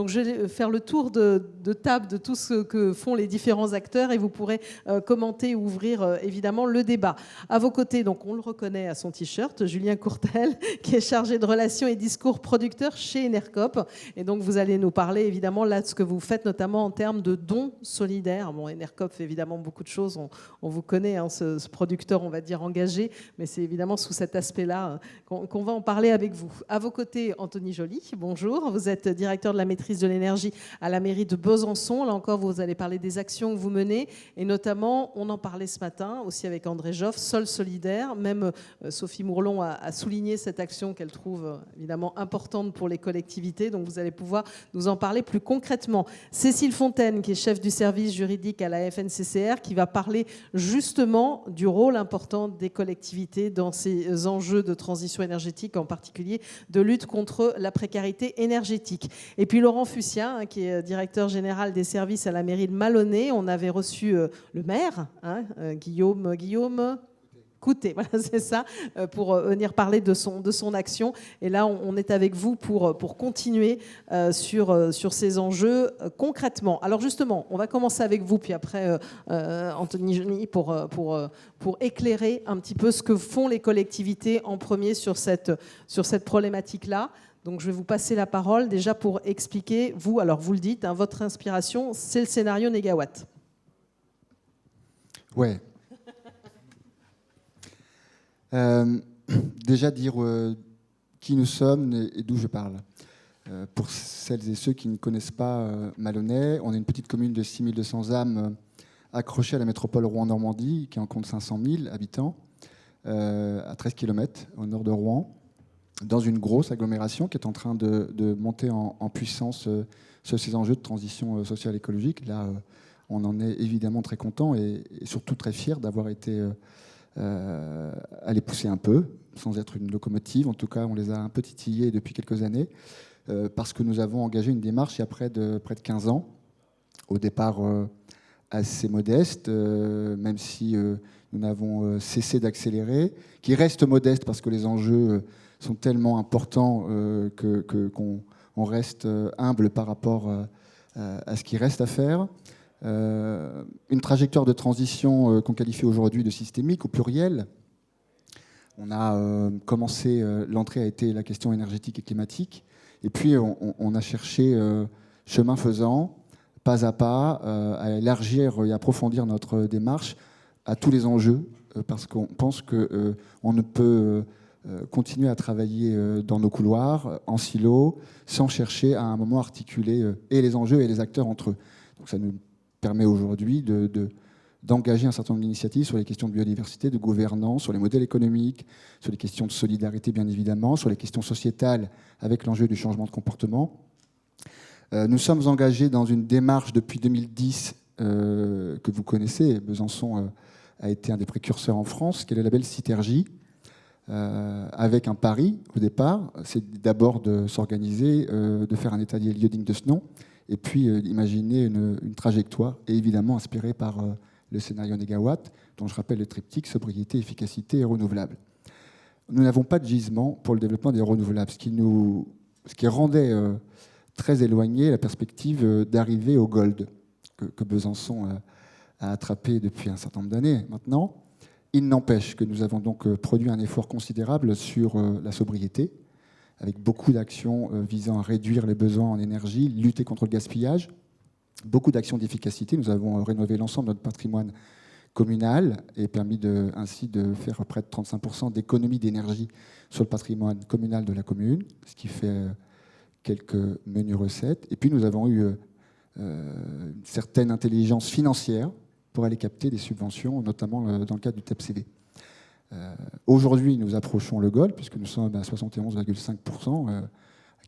Donc je vais faire le tour de table de tout ce que font les différents acteurs et vous pourrez commenter ou ouvrir évidemment le débat. À vos côtés, donc on le reconnaît à son t-shirt, Julien Courtel, qui est chargé de relations et discours producteur chez Enercop. Et donc vous allez nous parler évidemment là de ce que vous faites, notamment en termes de dons solidaires. Bon, Enercop fait évidemment beaucoup de choses, on vous connaît, hein, ce producteur, on va dire, engagé, mais c'est évidemment sous cet aspect-là qu'on va en parler avec vous. À vos côtés, Anthony Joly, bonjour, vous êtes directeur de la maîtrise de l'énergie à la mairie de Besançon. Là encore, vous allez parler des actions que vous menez et notamment, on en parlait ce matin aussi avec André Joffre, Sol solidaire. Même Sophie Mourlon a souligné cette action qu'elle trouve évidemment importante pour les collectivités. Donc vous allez pouvoir nous en parler plus concrètement. Cécile Fontaine, qui est chef du service juridique à la FNCCR, qui va parler justement du rôle important des collectivités dans ces enjeux de transition énergétique, en particulier de lutte contre la précarité énergétique. Et puis Laurent Fussien, hein, qui est directeur général des services à la mairie de Malonnet. On avait reçu le maire, hein, Guillaume Coutet, voilà, c'est ça, pour venir parler de son action. Et là, on est avec vous pour continuer sur ces enjeux concrètement. Alors justement, on va commencer avec vous, puis après Anthony Joly pour éclairer un petit peu ce que font les collectivités en premier sur cette problématique-là. Donc je vais vous passer la parole déjà pour expliquer, vous, alors vous le dites, hein, votre inspiration, c'est le scénario Négawatt. Ouais. Déjà dire qui nous sommes et d'où je parle. Pour celles et ceux qui ne connaissent pas Malonnet, on est une petite commune de 6200 âmes accrochée à la métropole Rouen-Normandie, qui en compte 500 000 habitants, à 13 km au nord de Rouen, dans une grosse agglomération qui est en train de monter en puissance sur ces enjeux de transition sociale et écologique. Là, on en est évidemment très content et surtout très fier d'avoir été à les pousser un peu, sans être une locomotive. En tout cas, on les a un peu titillés depuis quelques années, parce que nous avons engagé une démarche il y a près de 15 ans, au départ assez modeste, même si nous n'avons cessé d'accélérer, qui reste modeste parce que les enjeux sont tellement importants qu'on reste humble par rapport à ce qui reste à faire. Une trajectoire de transition qu'on qualifie aujourd'hui de systémique au pluriel. On a commencé, l'entrée a été la question énergétique et climatique, et puis on a cherché, chemin faisant, pas à pas, à élargir et approfondir notre démarche à tous les enjeux, parce qu'on pense qu'on ne peut continuer à travailler dans nos couloirs, en silo, sans chercher à un moment articuler et les enjeux et les acteurs entre eux. Donc ça nous permet aujourd'hui d'engager un certain nombre d'initiatives sur les questions de biodiversité, de gouvernance, sur les modèles économiques, sur les questions de solidarité bien évidemment, sur les questions sociétales avec l'enjeu du changement de comportement. Nous sommes engagés dans une démarche depuis 2010 que vous connaissez. Besançon a été un des précurseurs en France, qui est le label Citergie, avec un pari au départ. C'est d'abord de s'organiser, de faire un état des lieux digne de ce nom, et puis imaginer une trajectoire, et évidemment inspirée par le scénario Négawatt, dont je rappelle le triptyque sobriété, efficacité et renouvelable. Nous n'avons pas de gisement pour le développement des renouvelables, ce qui rendait très éloigné la perspective d'arriver au gold, que Besançon a attrapé depuis un certain nombre d'années maintenant. Il n'empêche que nous avons donc produit un effort considérable sur la sobriété, avec beaucoup d'actions visant à réduire les besoins en énergie, lutter contre le gaspillage, beaucoup d'actions d'efficacité. Nous avons rénové l'ensemble de notre patrimoine communal et permis ainsi de faire près de 35% d'économie d'énergie sur le patrimoine communal de la commune, ce qui fait quelques menues recettes. Et puis nous avons eu une certaine intelligence financière pour aller capter des subventions, notamment dans le cadre du TEPCV. Aujourd'hui, nous approchons le gold, puisque nous sommes à 71,5%,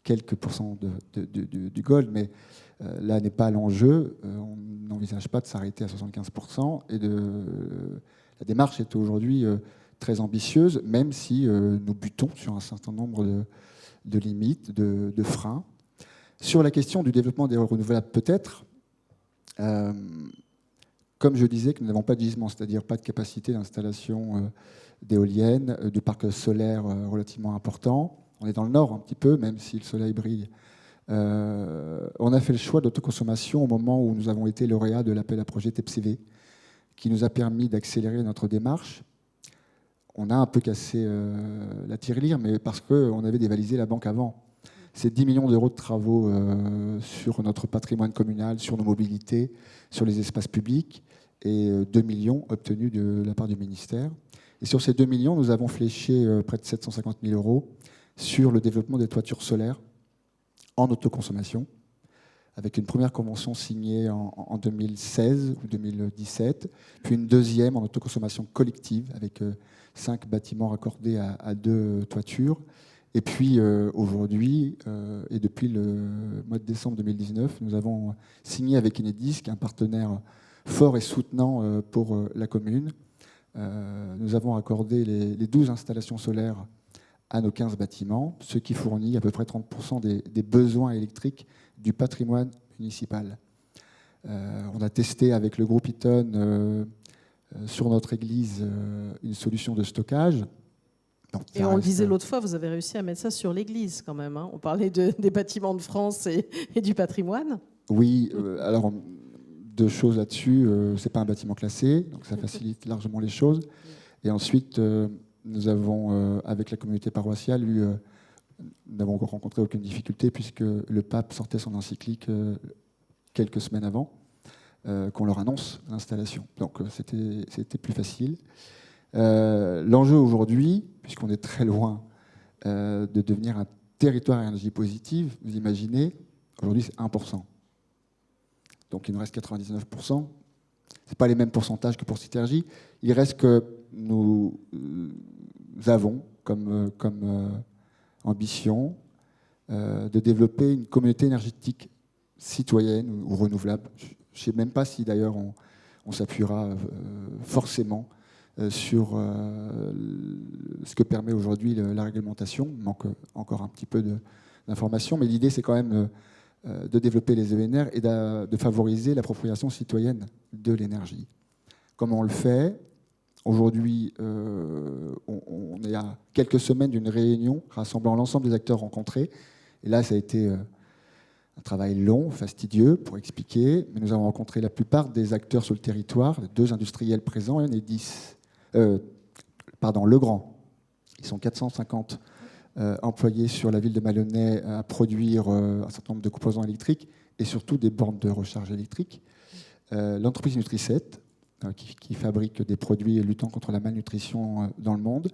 quelques pourcents du gold, mais là n'est pas l'enjeu. On n'envisage pas de s'arrêter à 75%, et la démarche est aujourd'hui très ambitieuse, même si nous butons sur un certain nombre de limites, de freins. Sur la question du développement des renouvelables, peut-être, comme je disais, que nous n'avons pas de gisement, c'est-à-dire pas de capacité d'installation d'éoliennes, de parcs solaires relativement importants. On est dans le nord un petit peu, même si le soleil brille On a fait le choix d'autoconsommation au moment où nous avons été lauréats de l'appel à projet TEPCV, qui nous a permis d'accélérer notre démarche. On a un peu cassé la tirelire, mais parce qu'on avait dévalisé la banque avant. C'est 10 millions d'euros de travaux sur notre patrimoine communal, sur nos mobilités, sur les espaces publics, et 2 millions obtenus de la part du ministère. Et sur ces 2 millions, nous avons fléché près de 750 000 euros sur le développement des toitures solaires en autoconsommation, avec une première convention signée en 2016 ou 2017, puis une deuxième en autoconsommation collective, avec 5 bâtiments raccordés à 2 toitures. Et puis aujourd'hui, et depuis le mois de décembre 2019, nous avons signé avec Enedis, qui est un partenaire fort et soutenant pour la commune. Nous avons raccordé les 12 installations solaires à nos 15 bâtiments, ce qui fournit à peu près 30% des besoins électriques du patrimoine municipal. On a testé avec le groupe Eaton sur notre église une solution de stockage. Donc, et on le disait l'autre fois, vous avez réussi à mettre ça sur l'église quand même. Hein. On parlait des bâtiments de France et du patrimoine. Oui, alors 2 choses là-dessus. C'est pas un bâtiment classé, donc ça facilite largement les choses. Et ensuite, nous avons, avec la communauté paroissiale, nous n'avons rencontré aucune difficulté puisque le pape sortait son encyclique quelques semaines avant qu'on leur annonce l'installation. Donc c'était plus facile. L'enjeu aujourd'hui, puisqu'on est très loin de devenir un territoire à énergie positive, vous imaginez, aujourd'hui c'est 1%. Donc il nous reste 99%. Ce n'est pas les mêmes pourcentages que pour Citergy. Il reste que nous avons comme ambition de développer une communauté énergétique citoyenne ou renouvelable. Je ne sais même pas si d'ailleurs on s'appuiera forcément sur ce que permet aujourd'hui la réglementation. Il manque encore un petit peu d'informations, mais l'idée c'est quand même de développer les ENR et de favoriser l'appropriation citoyenne de l'énergie. Comment on le fait ? Aujourd'hui, on est à quelques semaines d'une réunion rassemblant l'ensemble des acteurs rencontrés. Et là, ça a été un travail long, fastidieux, pour expliquer. Mais nous avons rencontré la plupart des acteurs sur le territoire, les 2 industriels présents, et Enedis, Legrand. Ils sont 450 employés sur la ville de Malonnet à produire un certain nombre de composants électriques et surtout des bornes de recharge électrique. L'entreprise Nutricet, qui fabrique des produits luttant contre la malnutrition dans le monde.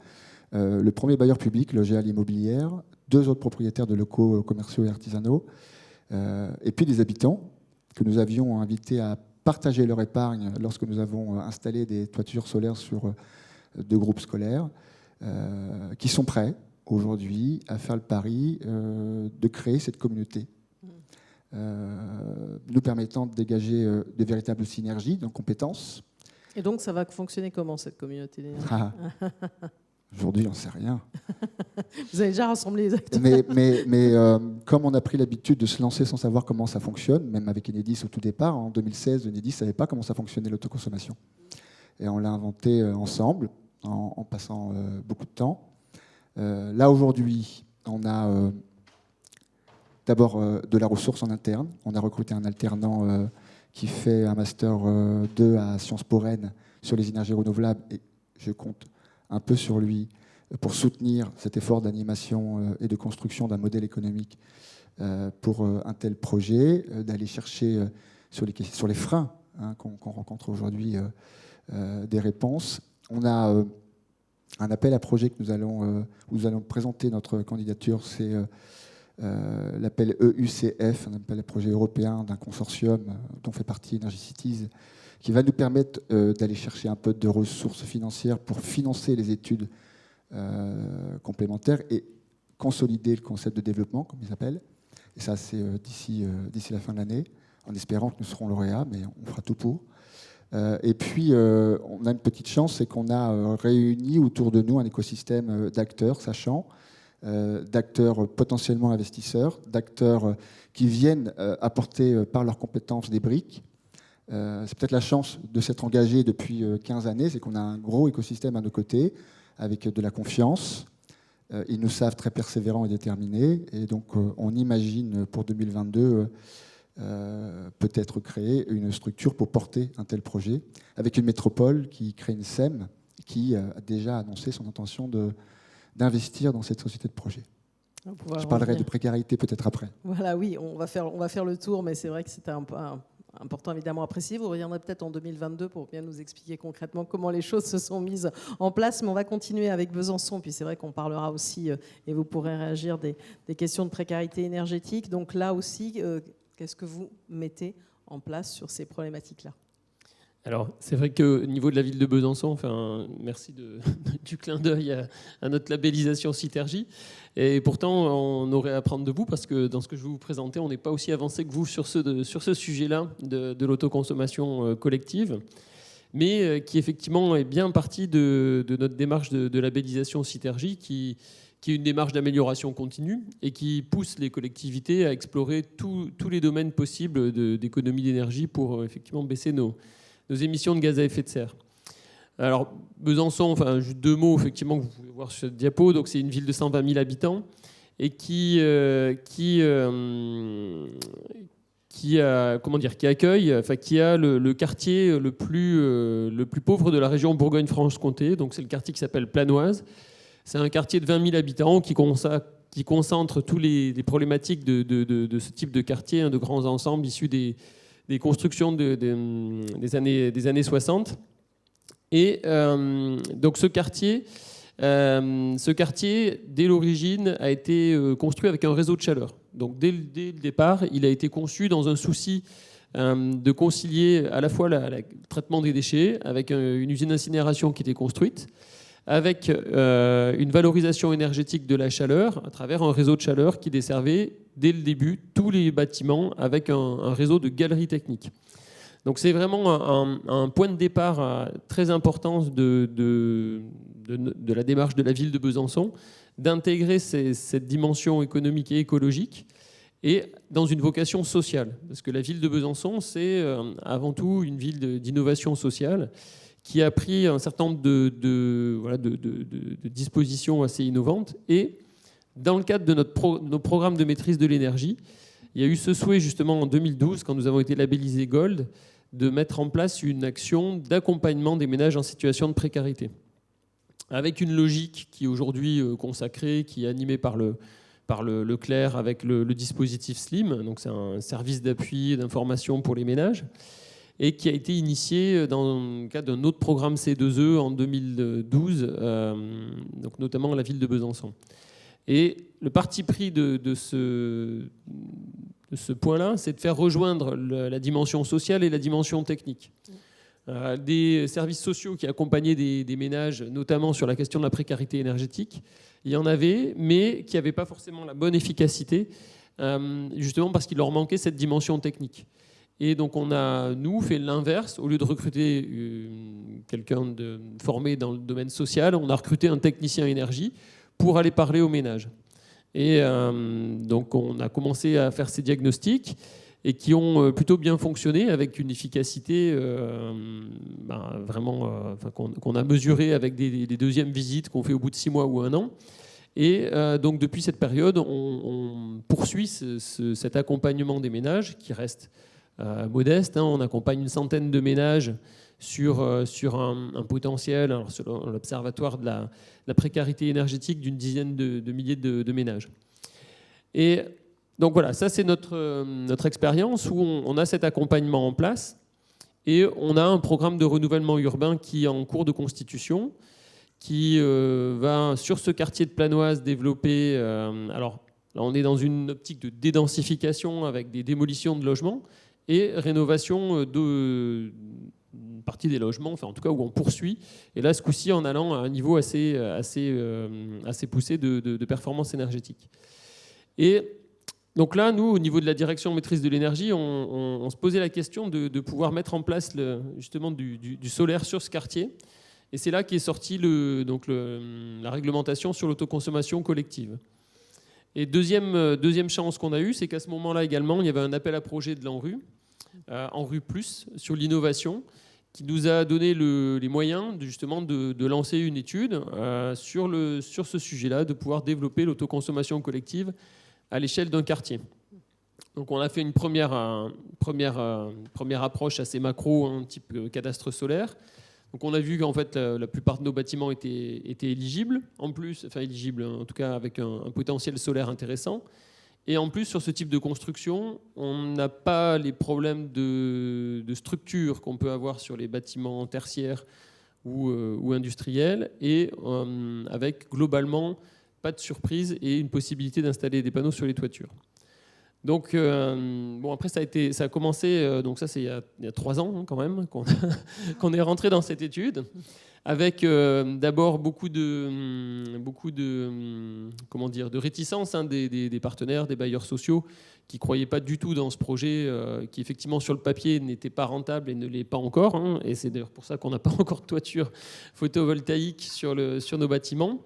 Le premier bailleur public, le GA Immobilière, 2 autres propriétaires de locaux commerciaux et artisanaux, et puis des habitants que nous avions invités à partager leur épargne lorsque nous avons installé des toitures solaires sur 2 groupes scolaires, qui sont prêts aujourd'hui à faire le pari de créer cette communauté, nous permettant de dégager de véritables synergies, de compétences. Et donc, ça va fonctionner comment, cette communauté d'énergie ? Aujourd'hui, j'en sais rien. Vous avez déjà rassemblé les acteurs. Mais comme on a pris l'habitude de se lancer sans savoir comment ça fonctionne, même avec Enedis au tout départ, en 2016, Enedis ne savait pas comment ça fonctionnait l'autoconsommation. Et on l'a inventé ensemble, en passant beaucoup de temps. Là, aujourd'hui, on a d'abord de la ressource en interne. On a recruté un alternant qui fait un Master 2 à Sciences Po Rennes sur les énergies renouvelables. Et je compte un peu sur lui pour soutenir cet effort d'animation et de construction d'un modèle économique pour un tel projet, d'aller chercher sur les freins qu'on rencontre aujourd'hui des réponses. On a un appel à projet que nous allons présenter notre candidature, c'est l'appel EUCF, un appel à projet européen d'un consortium dont fait partie Energy Cities, qui va nous permettre d'aller chercher un peu de ressources financières pour financer les études complémentaires et consolider le concept de développement, comme ils appellent. Et ça, c'est d'ici la fin de l'année, en espérant que nous serons lauréats, mais on fera tout pour. Et puis, on a une petite chance, c'est qu'on a réuni autour de nous un écosystème d'acteurs sachants, d'acteurs potentiellement investisseurs, d'acteurs qui viennent apporter par leurs compétences des briques. C'est peut-être la chance de s'être engagé depuis 15 années, c'est qu'on a un gros écosystème à nos côtés, avec de la confiance, Ils nous savent très persévérants et déterminés. Et donc, on imagine pour 2022 peut-être créer une structure pour porter un tel projet, avec une métropole qui crée une SEM, qui a déjà annoncé son intention d'investir dans cette société de projet. Je parlerai de précarité peut-être après. Voilà, oui, on va faire le tour, mais c'est vrai que c'était important évidemment à préciser. Vous reviendrez peut-être en 2022 pour bien nous expliquer concrètement comment les choses se sont mises en place. Mais on va continuer avec Besançon. Puis c'est vrai qu'on parlera aussi, et vous pourrez réagir, des questions de précarité énergétique. Donc là aussi, qu'est-ce que vous mettez en place sur ces problématiques-là ? Alors, c'est vrai qu'au niveau de la ville de Besançon, merci du clin d'œil à notre labellisation Citergie. Et pourtant, on aurait à apprendre de vous, parce que dans ce que je vais vous présenter, on n'est pas aussi avancé que vous sur ce sujet-là de l'autoconsommation collective, mais qui effectivement est bien partie de notre démarche de labellisation Citergie, qui est une démarche d'amélioration continue et qui pousse les collectivités à explorer tous les domaines possibles d'économie d'énergie pour effectivement baisser nos émissions de gaz à effet de serre. Alors, Besançon, juste 2 mots, effectivement, que vous pouvez voir sur cette diapo. Donc, c'est une ville de 120 000 habitants et qui a le quartier le plus pauvre de la région Bourgogne-Franche-Comté. Donc, c'est le quartier qui s'appelle Planoise. C'est un quartier de 20 000 habitants qui concentre tous les problématiques de ce type de quartier, de grands ensembles issus des constructions des années 60. Et donc ce quartier, dès l'origine, a été construit avec un réseau de chaleur. Donc dès le départ, il a été conçu dans un souci de concilier à la fois le traitement des déchets avec une usine d'incinération qui était construite, avec une valorisation énergétique de la chaleur à travers un réseau de chaleur qui desservait dès le début tous les bâtiments avec un réseau de galeries techniques. Donc c'est vraiment un point de départ très important de la démarche de la ville de Besançon, d'intégrer cette dimension économique et écologique et dans une vocation sociale. Parce que la ville de Besançon, c'est avant tout une ville d'innovation sociale qui a pris un certain nombre de dispositions assez innovantes. Et dans le cadre de nos programmes de maîtrise de l'énergie, il y a eu ce souhait justement en 2012, quand nous avons été labellisés Gold, de mettre en place une action d'accompagnement des ménages en situation de précarité. Avec une logique qui est aujourd'hui consacrée, qui est animée par le CLER avec le dispositif SLIM, donc c'est un service d'appui et d'information pour les ménages, et qui a été initié dans le cadre d'un autre programme C2E en 2012, donc notamment à la ville de Besançon. Et le parti pris de ce point-là, c'est de faire rejoindre la dimension sociale et la dimension technique. Des services sociaux qui accompagnaient des ménages, notamment sur la question de la précarité énergétique, il y en avait, mais qui n'avaient pas forcément la bonne efficacité, justement parce qu'il leur manquait cette dimension technique. Et donc on a, nous, fait l'inverse. Au lieu de recruter quelqu'un formé dans le domaine social, on a recruté un technicien énergie pour aller parler aux ménages. Et donc on a commencé à faire ces diagnostics et qui ont plutôt bien fonctionné avec une efficacité qu'on a mesurée avec des deuxièmes visites qu'on fait au bout de 6 mois ou 1 an. Et donc depuis cette période, on poursuit cet accompagnement des ménages qui reste modeste. On accompagne une centaine de ménages sur un potentiel, alors selon l'Observatoire de la précarité énergétique, d'une dizaine de milliers de ménages. Et donc voilà, ça c'est notre expérience où on a cet accompagnement en place et on a un programme de renouvellement urbain qui est en cours de constitution, qui va sur ce quartier de Planoise développer... alors là on est dans une optique de dédensification avec des démolitions de logements et rénovation d'une partie des logements, enfin en tout cas où on poursuit, et là ce coup-ci en allant à un niveau assez poussé de performance énergétique. Et donc là, nous, au niveau de la direction maîtrise de l'énergie, on se posait la question de pouvoir mettre en place justement du solaire sur ce quartier, et c'est là qu'est sortie la réglementation sur l'autoconsommation collective. Et deuxième chance qu'on a eue, c'est qu'à ce moment-là également, il y avait un appel à projet de l'ANRU, ANRU+, sur l'innovation, qui nous a donné les moyens justement de lancer une étude sur ce sujet-là, de pouvoir développer l'autoconsommation collective à l'échelle d'un quartier. Donc on a fait une première approche assez macro, un type cadastre solaire. Donc on a vu qu'en fait la plupart de nos bâtiments étaient éligibles, éligibles en tout cas avec un potentiel solaire intéressant. Et en plus, sur ce type de construction, on n'a pas les problèmes de structure qu'on peut avoir sur les bâtiments tertiaires ou industriels, et avec globalement pas de surprise et une possibilité d'installer des panneaux sur les toitures. Donc, après, ça a commencé, donc ça c'est il y a 3 ans quand même, qu'on est rentré dans cette étude, avec d'abord beaucoup de réticence des partenaires, des bailleurs sociaux, qui ne croyaient pas du tout dans ce projet, qui effectivement sur le papier n'était pas rentable et ne l'est pas encore, et c'est d'ailleurs pour ça qu'on n'a pas encore de toiture photovoltaïque sur nos bâtiments.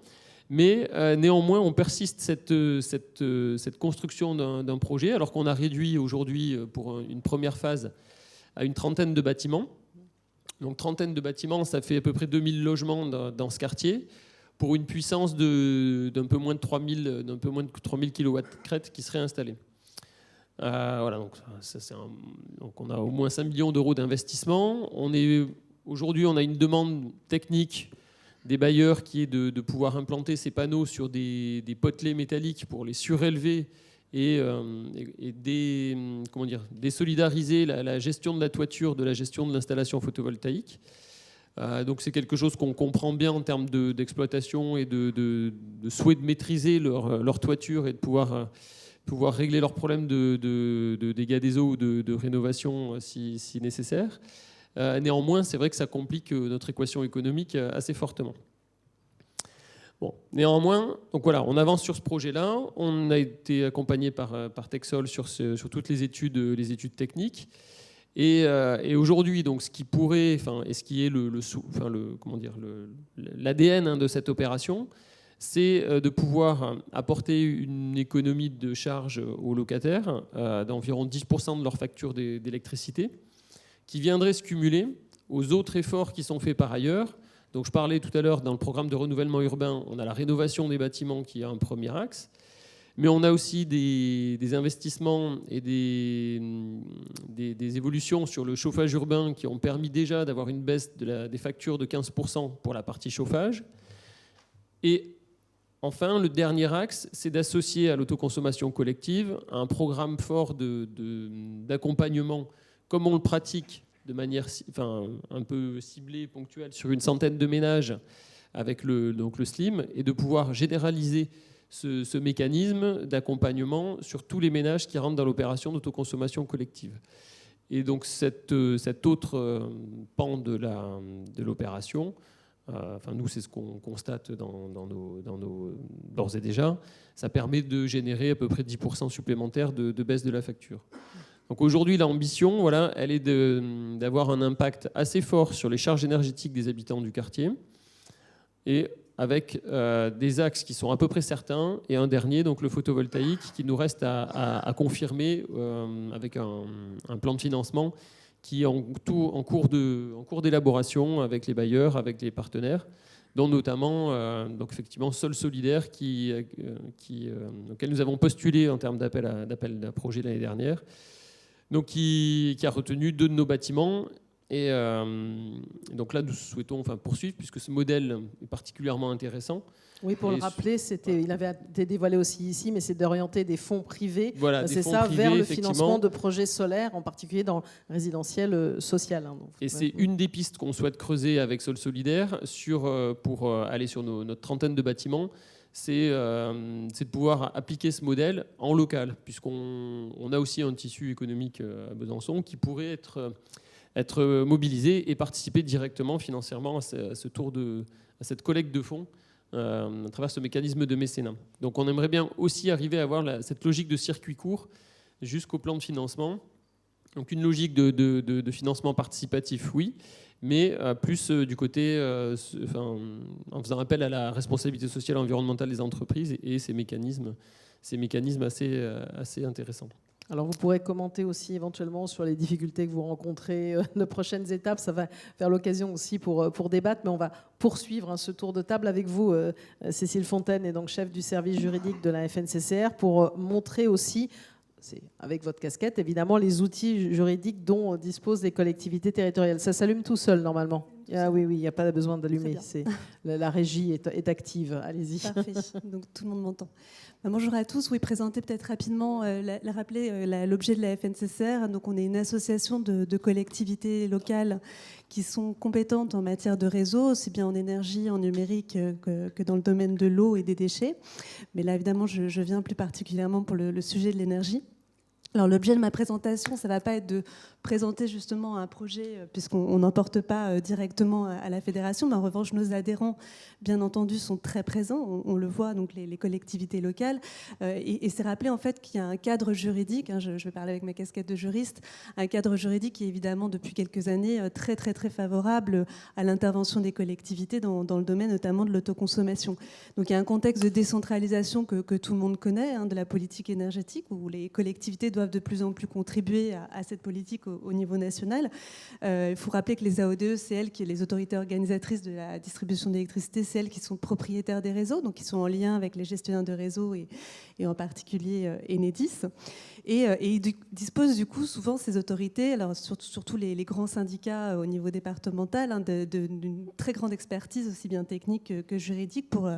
Mais néanmoins, on persiste cette construction d'un projet, alors qu'on a réduit aujourd'hui, pour une première phase, à une trentaine de bâtiments. Donc trentaine de bâtiments, ça fait à peu près 2000 logements dans ce quartier, pour une puissance d'un peu moins de 3000 kW qui seraient installés. Voilà, donc on a au moins 5 millions d'euros d'investissement. Aujourd'hui, on a une demande technique des bailleurs qui est de pouvoir implanter ces panneaux sur des potelets métalliques pour les surélever et désolidariser la gestion de la toiture de la gestion de l'installation photovoltaïque. Donc c'est quelque chose qu'on comprend bien en termes d'exploitation et de souhait de maîtriser leur toiture et de pouvoir régler leurs problèmes de dégâts des eaux ou de rénovation si nécessaire. Néanmoins, c'est vrai que ça complique notre équation économique assez fortement. Bon, néanmoins, donc voilà, on avance sur ce projet-là. On a été accompagné par Texol sur toutes les études techniques. Et aujourd'hui, donc, ce qui pourrait, et ce qui est l'ADN de cette opération, c'est de pouvoir apporter une économie de charge aux locataires d'environ 10% de leur facture d'électricité, qui viendrait se cumuler aux autres efforts qui sont faits par ailleurs. Donc je parlais tout à l'heure, dans le programme de renouvellement urbain, on a la rénovation des bâtiments qui est un premier axe, mais on a aussi des investissements et des évolutions sur le chauffage urbain qui ont permis déjà d'avoir une baisse des factures de 15% pour la partie chauffage. Et enfin, le dernier axe, c'est d'associer à l'autoconsommation collective un programme fort d'accompagnement, comme on le pratique de manière un peu ciblée, ponctuelle, sur une centaine de ménages avec le SLIM, et de pouvoir généraliser ce mécanisme d'accompagnement sur tous les ménages qui rentrent dans l'opération d'autoconsommation collective. Et donc cet autre pan de l'opération, nous c'est ce qu'on constate dans nos d'ores et déjà, ça permet de générer à peu près 10% supplémentaires de baisse de la facture. Donc aujourd'hui, l'ambition, voilà, elle est d'avoir un impact assez fort sur les charges énergétiques des habitants du quartier, et avec des axes qui sont à peu près certains, et un dernier, donc le photovoltaïque, qui nous reste à confirmer avec un plan de financement qui est en cours d'élaboration avec les bailleurs, avec les partenaires, dont notamment donc effectivement Sol Solidaire, auquel nous avons postulé en termes d'appel à projet l'année dernière, donc qui a retenu 2 de nos bâtiments. Et donc là, nous souhaitons poursuivre, puisque ce modèle est particulièrement intéressant. Oui, pour le rappeler, il avait été dévoilé aussi ici, mais c'est d'orienter des fonds privés, voilà, vers le financement de projets solaires, en particulier dans le résidentiel social. Et c'est une des pistes qu'on souhaite creuser avec Sol Solidaire pour aller sur notre trentaine de bâtiments. C'est de pouvoir appliquer ce modèle en local, puisqu'on a aussi un tissu économique à Besançon qui pourrait être mobilisé et participer directement financièrement à cette collecte de fonds à travers ce mécanisme de mécénat. Donc on aimerait bien aussi arriver à avoir cette logique de circuit court jusqu'au plan de financement. Donc une logique de financement participatif, oui, mais plus du côté, en faisant appel à la responsabilité sociale et environnementale des entreprises et ces mécanismes assez intéressants. Alors vous pourrez commenter aussi éventuellement sur les difficultés que vous rencontrez, de prochaines étapes. Ça va faire l'occasion aussi pour débattre, mais on va poursuivre ce tour de table avec vous, Cécile Fontaine, et donc chef du service juridique de la FNCCR, pour montrer aussi, c'est avec votre casquette évidemment, les outils juridiques dont disposent les collectivités territoriales. Ça s'allume tout seul normalement. Ah oui, il n'y a pas besoin d'allumer. La régie est active. Allez-y. Parfait. Donc tout le monde m'entend. Bonjour à tous. Oui, présenter peut-être rapidement, rappeler l'objet de la FNCCR. Donc on est une association de collectivités locales qui sont compétentes en matière de réseau, aussi bien en énergie, en numérique que dans le domaine de l'eau et des déchets. Mais là, évidemment, je viens plus particulièrement pour le sujet de l'énergie. Alors l'objet de ma présentation, ça ne va pas être de présenter justement un projet, puisqu'on n'en porte pas directement à la fédération, mais en revanche, nos adhérents, bien entendu, sont très présents, on le voit, donc les collectivités locales, et c'est rappeler en fait qu'il y a un cadre juridique, je vais parler avec ma casquette de juriste, un cadre juridique qui est évidemment depuis quelques années très très très favorable à l'intervention des collectivités dans le domaine notamment de l'autoconsommation. Donc il y a un contexte de décentralisation que tout le monde connaît, de la politique énergétique, où les collectivités doivent de plus en plus contribuer à cette politique au niveau national. Il faut rappeler que les AODE, c'est elles qui sont les autorités organisatrices de la distribution d'électricité, c'est elles qui sont propriétaires des réseaux, donc qui sont en lien avec les gestionnaires de réseaux et en particulier Enedis. Et ils disposent du coup souvent ces autorités, alors surtout les grands syndicats au niveau départemental, d'une très grande expertise aussi bien technique que juridique pour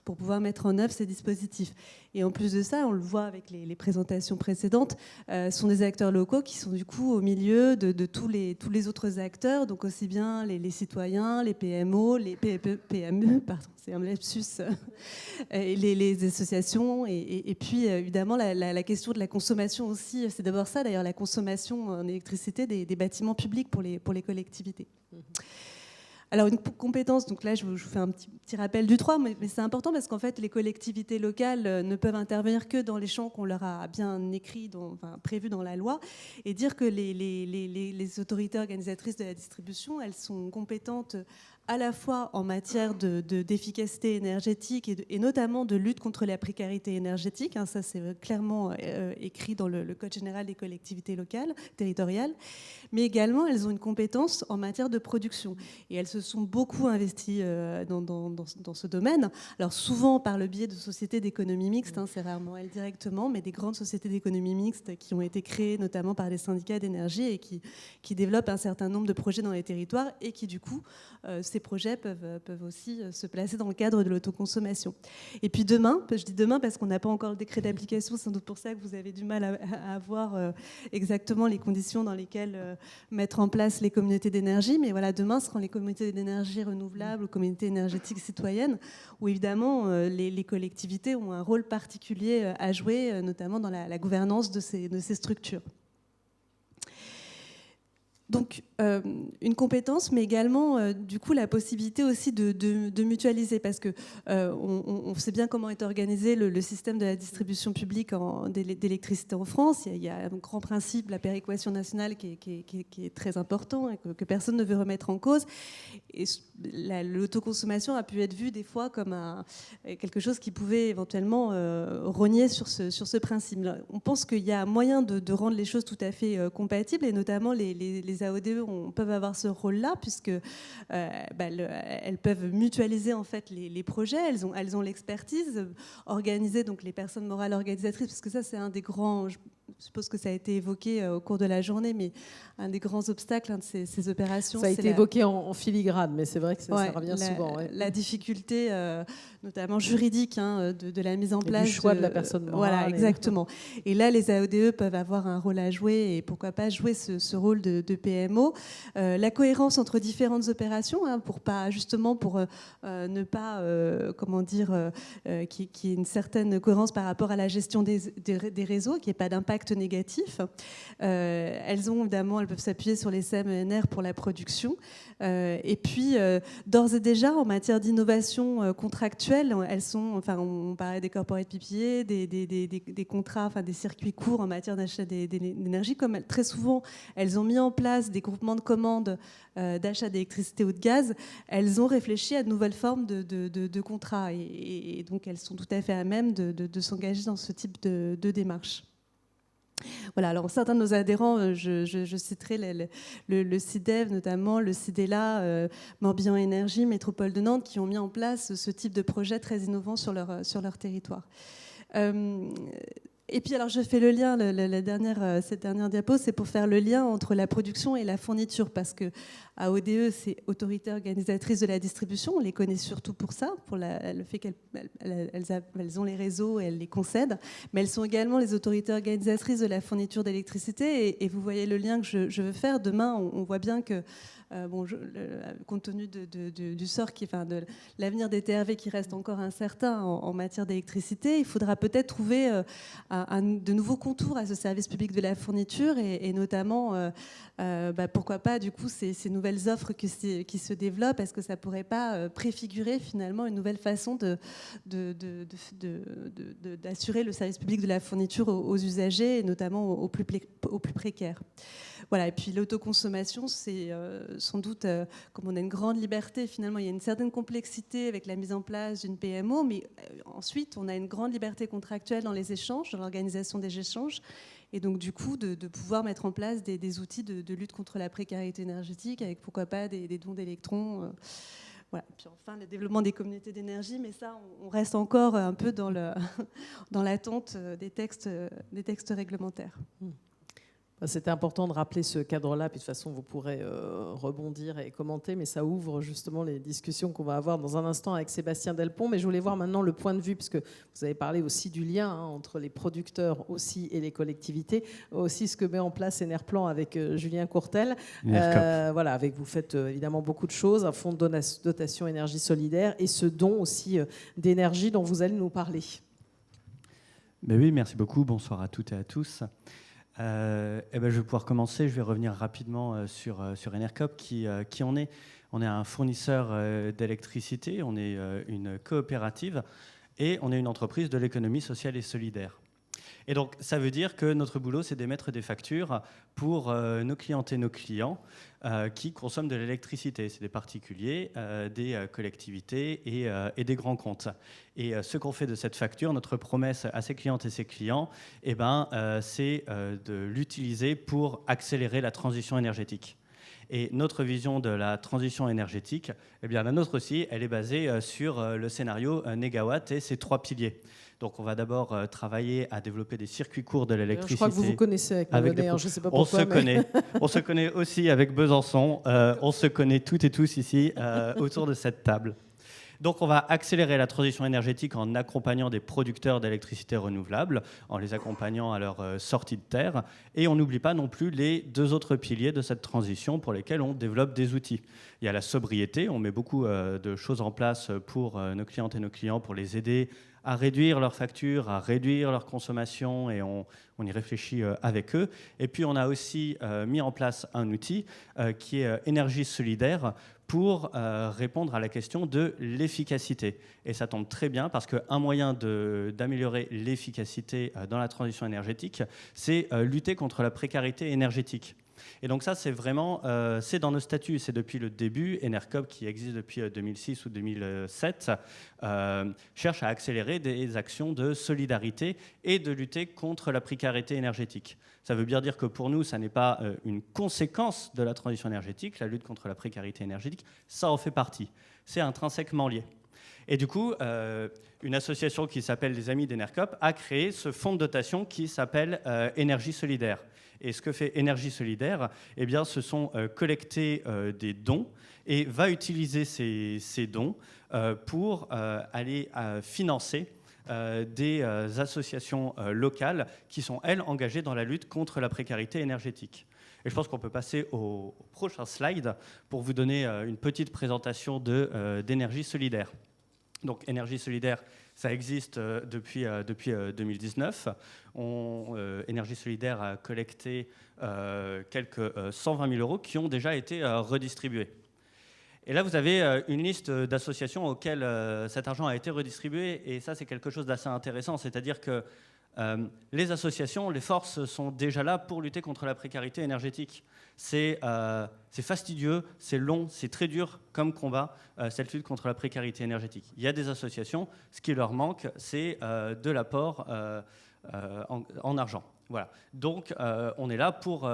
pouvoir mettre en œuvre ces dispositifs. Et en plus de ça, on le voit avec les présentations précédentes, sont des acteurs locaux qui sont du coup au milieu de tous les autres acteurs, donc aussi bien les citoyens, les PMO, les PME, pardon, c'est un lapsus, les associations, et puis évidemment la question de la consommation aussi, c'est d'abord ça d'ailleurs, la consommation en électricité des bâtiments publics pour les collectivités. Alors une compétence, donc là je vous fais un petit rappel du 3, mais c'est important parce qu'en fait les collectivités locales ne peuvent intervenir que dans les champs qu'on leur a bien écrits, prévus dans la loi, et dire que les autorités organisatrices de la distribution, elles sont compétentes à la fois en matière d'efficacité énergétique et notamment de lutte contre la précarité énergétique, ça c'est clairement écrit dans le Code général des collectivités locales, territoriales, mais également elles ont une compétence en matière de production. Et elles se sont beaucoup investies dans ce domaine, alors souvent par le biais de sociétés d'économie mixte, c'est rarement elles directement, mais des grandes sociétés d'économie mixte qui ont été créées notamment par des syndicats d'énergie et qui développent un certain nombre de projets dans les territoires et qui du coup, ces projets peuvent aussi se placer dans le cadre de l'autoconsommation. Et puis demain, je dis demain parce qu'on n'a pas encore le décret d'application, c'est sans doute pour ça que vous avez du mal à avoir exactement les conditions dans lesquelles mettre en place les communautés d'énergie, mais voilà, demain seront les communautés d'énergie renouvelables, les communautés énergétiques citoyennes, où évidemment les collectivités ont un rôle particulier à jouer, notamment dans la gouvernance de ces structures. Donc, une compétence, mais également, du coup, la possibilité aussi de mutualiser, parce que on sait bien comment est organisé le système de la distribution publique d'électricité en France. Il y a un grand principe, la péréquation nationale, qui est très important et que personne ne veut remettre en cause. Et l'autoconsommation a pu être vue des fois comme quelque chose qui pouvait éventuellement rogner sur ce principe. On pense qu'il y a moyen de rendre les choses tout à fait compatibles, et notamment les AODE peuvent avoir ce rôle-là, puisque elles peuvent mutualiser en fait les projets. Elles ont l'expertise, organiser donc les personnes morales organisatrices, parce que ça c'est un des grands, je suppose que ça a été évoqué au cours de la journée, mais un des grands obstacles de ces opérations. Ça a été évoqué en filigrane, mais c'est vrai que ça revient souvent. Ouais. La difficulté, notamment juridique, de la mise en place. Du choix de la personne morale. Voilà, exactement. Et là, les AODE peuvent avoir un rôle à jouer, et pourquoi pas jouer ce rôle de PMO. La cohérence entre différentes opérations, pour ne pas, qu'il y ait une certaine cohérence par rapport à la gestion des réseaux, qu'il n'y ait pas d'impact négatif. Elles peuvent s'appuyer sur les CMENR pour la production. Et puis, d'ores et déjà, en matière d'innovation contractuelle, on parlait des corporate PPA, des contrats, des circuits courts en matière d'achat d'énergie, comme très souvent, elles ont mis en place des groupements de commandes d'achat d'électricité ou de gaz. Elles ont réfléchi à de nouvelles formes de contrats, et donc elles sont tout à fait à même de s'engager dans ce type de démarche. Voilà, alors certains de nos adhérents, je citerai le CIDEV notamment, le CIDELA, Morbihan Énergie, Métropole de Nantes, qui ont mis en place ce type de projet très innovant sur leur territoire. Et puis alors je fais le lien, cette dernière diapo, c'est pour faire le lien entre la production et la fourniture, parce que AODE, c'est Autorité organisatrice de la distribution, on les connaît surtout pour ça, pour le fait qu'elles ont les réseaux et elles les concèdent, mais elles sont également les autorités organisatrices de la fourniture d'électricité, et vous voyez le lien que je veux faire. Demain, on voit bien que compte tenu du sort, de l'avenir des TRV qui reste encore incertain en matière d'électricité, il faudra peut-être trouver de nouveaux contours à ce service public de la fourniture et notamment, pourquoi pas, du coup, ces nouvelles offres qui se développent. Est-ce que ça ne pourrait pas préfigurer finalement une nouvelle façon d'assurer le service public de la fourniture aux usagers et notamment aux plus précaires? Voilà, et puis l'autoconsommation, c'est sans doute, comme on a une grande liberté, finalement, il y a une certaine complexité avec la mise en place d'une PMO, mais ensuite, on a une grande liberté contractuelle dans les échanges, dans l'organisation des échanges, et donc du coup, de pouvoir mettre en place des outils de lutte contre la précarité énergétique, avec pourquoi pas des dons d'électrons. Voilà. Puis enfin, le développement des communautés d'énergie, mais ça, on reste encore un peu dans l'attente des textes réglementaires. C'était important de rappeler ce cadre-là, puis de toute façon, vous pourrez rebondir et commenter, mais ça ouvre justement les discussions qu'on va avoir dans un instant avec Sébastien Delpont. Mais je voulais voir maintenant le point de vue, puisque vous avez parlé aussi du lien entre les producteurs aussi et les collectivités, aussi ce que met en place Enerplan avec Julien Courtel. Voilà, vous faites évidemment beaucoup de choses, un fonds de dotation énergie solidaire et ce don aussi d'énergie dont vous allez nous parler. Ben oui, merci beaucoup. Bonsoir à toutes et à tous. Je vais pouvoir commencer. Je vais revenir rapidement sur Enercop, qui on est. On est un fournisseur d'électricité, on est une coopérative et on est une entreprise de l'économie sociale et solidaire. Et donc, ça veut dire que notre boulot, c'est d'émettre des factures pour nos clientes et nos clients qui consomment de l'électricité. C'est des particuliers, des collectivités et des grands comptes. Et ce qu'on fait de cette facture, notre promesse à ces clientes et ces clients, c'est de l'utiliser pour accélérer la transition énergétique. Et notre vision de la transition énergétique, la nôtre aussi, elle est basée sur le scénario Négawatt et ses 3 piliers. Donc, on va d'abord travailler à développer des circuits courts de l'électricité. Je crois que vous connaissez avec Malonnet, je ne sais pas pourquoi. On se connaît aussi avec Besançon. On se connaît toutes et tous ici autour de cette table. Donc, on va accélérer la transition énergétique en accompagnant des producteurs d'électricité renouvelable, en les accompagnant à leur sortie de terre. Et on n'oublie pas non plus les 2 autres piliers de cette transition pour lesquels on développe des outils. Il y a la sobriété. On met beaucoup de choses en place pour nos clientes et nos clients pour les aider à réduire leurs factures, à réduire leur consommation, et on y réfléchit avec eux. Et puis, on a aussi mis en place un outil qui est énergie solidaire pour répondre à la question de l'efficacité. Et ça tombe très bien parce qu'un moyen d'améliorer l'efficacité dans la transition énergétique, c'est lutter contre la précarité énergétique. Et donc ça, c'est vraiment, c'est dans nos statuts, c'est depuis le début. Enercop, qui existe depuis 2006 ou 2007, cherche à accélérer des actions de solidarité et de lutter contre la précarité énergétique. Ça veut bien dire que pour nous, ça n'est pas une conséquence de la transition énergétique, la lutte contre la précarité énergétique, ça en fait partie. C'est intrinsèquement lié. Et du coup, une association qui s'appelle les Amis d'Enercop a créé ce fonds de dotation qui s'appelle Énergie solidaire. Et ce que fait Énergie solidaire, ce sont collecter des dons et va utiliser ces dons pour aller financer des associations locales qui sont, elles, engagées dans la lutte contre la précarité énergétique. Et je pense qu'on peut passer au prochain slide pour vous donner une petite présentation d'Énergie solidaire. Donc, Énergie solidaire, ça existe depuis 2019. Énergie solidaire a collecté quelques 120 000 euros qui ont déjà été redistribués. Et là, vous avez une liste d'associations auxquelles cet argent a été redistribué. Et ça, c'est quelque chose d'assez intéressant. C'est-à-dire que les associations, les forces sont déjà là pour lutter contre la précarité énergétique. C'est fastidieux, c'est long, c'est très dur comme combat, cette lutte contre la précarité énergétique. Il y a des associations, ce qui leur manque, c'est de l'apport en argent. Voilà. Donc, on est là pour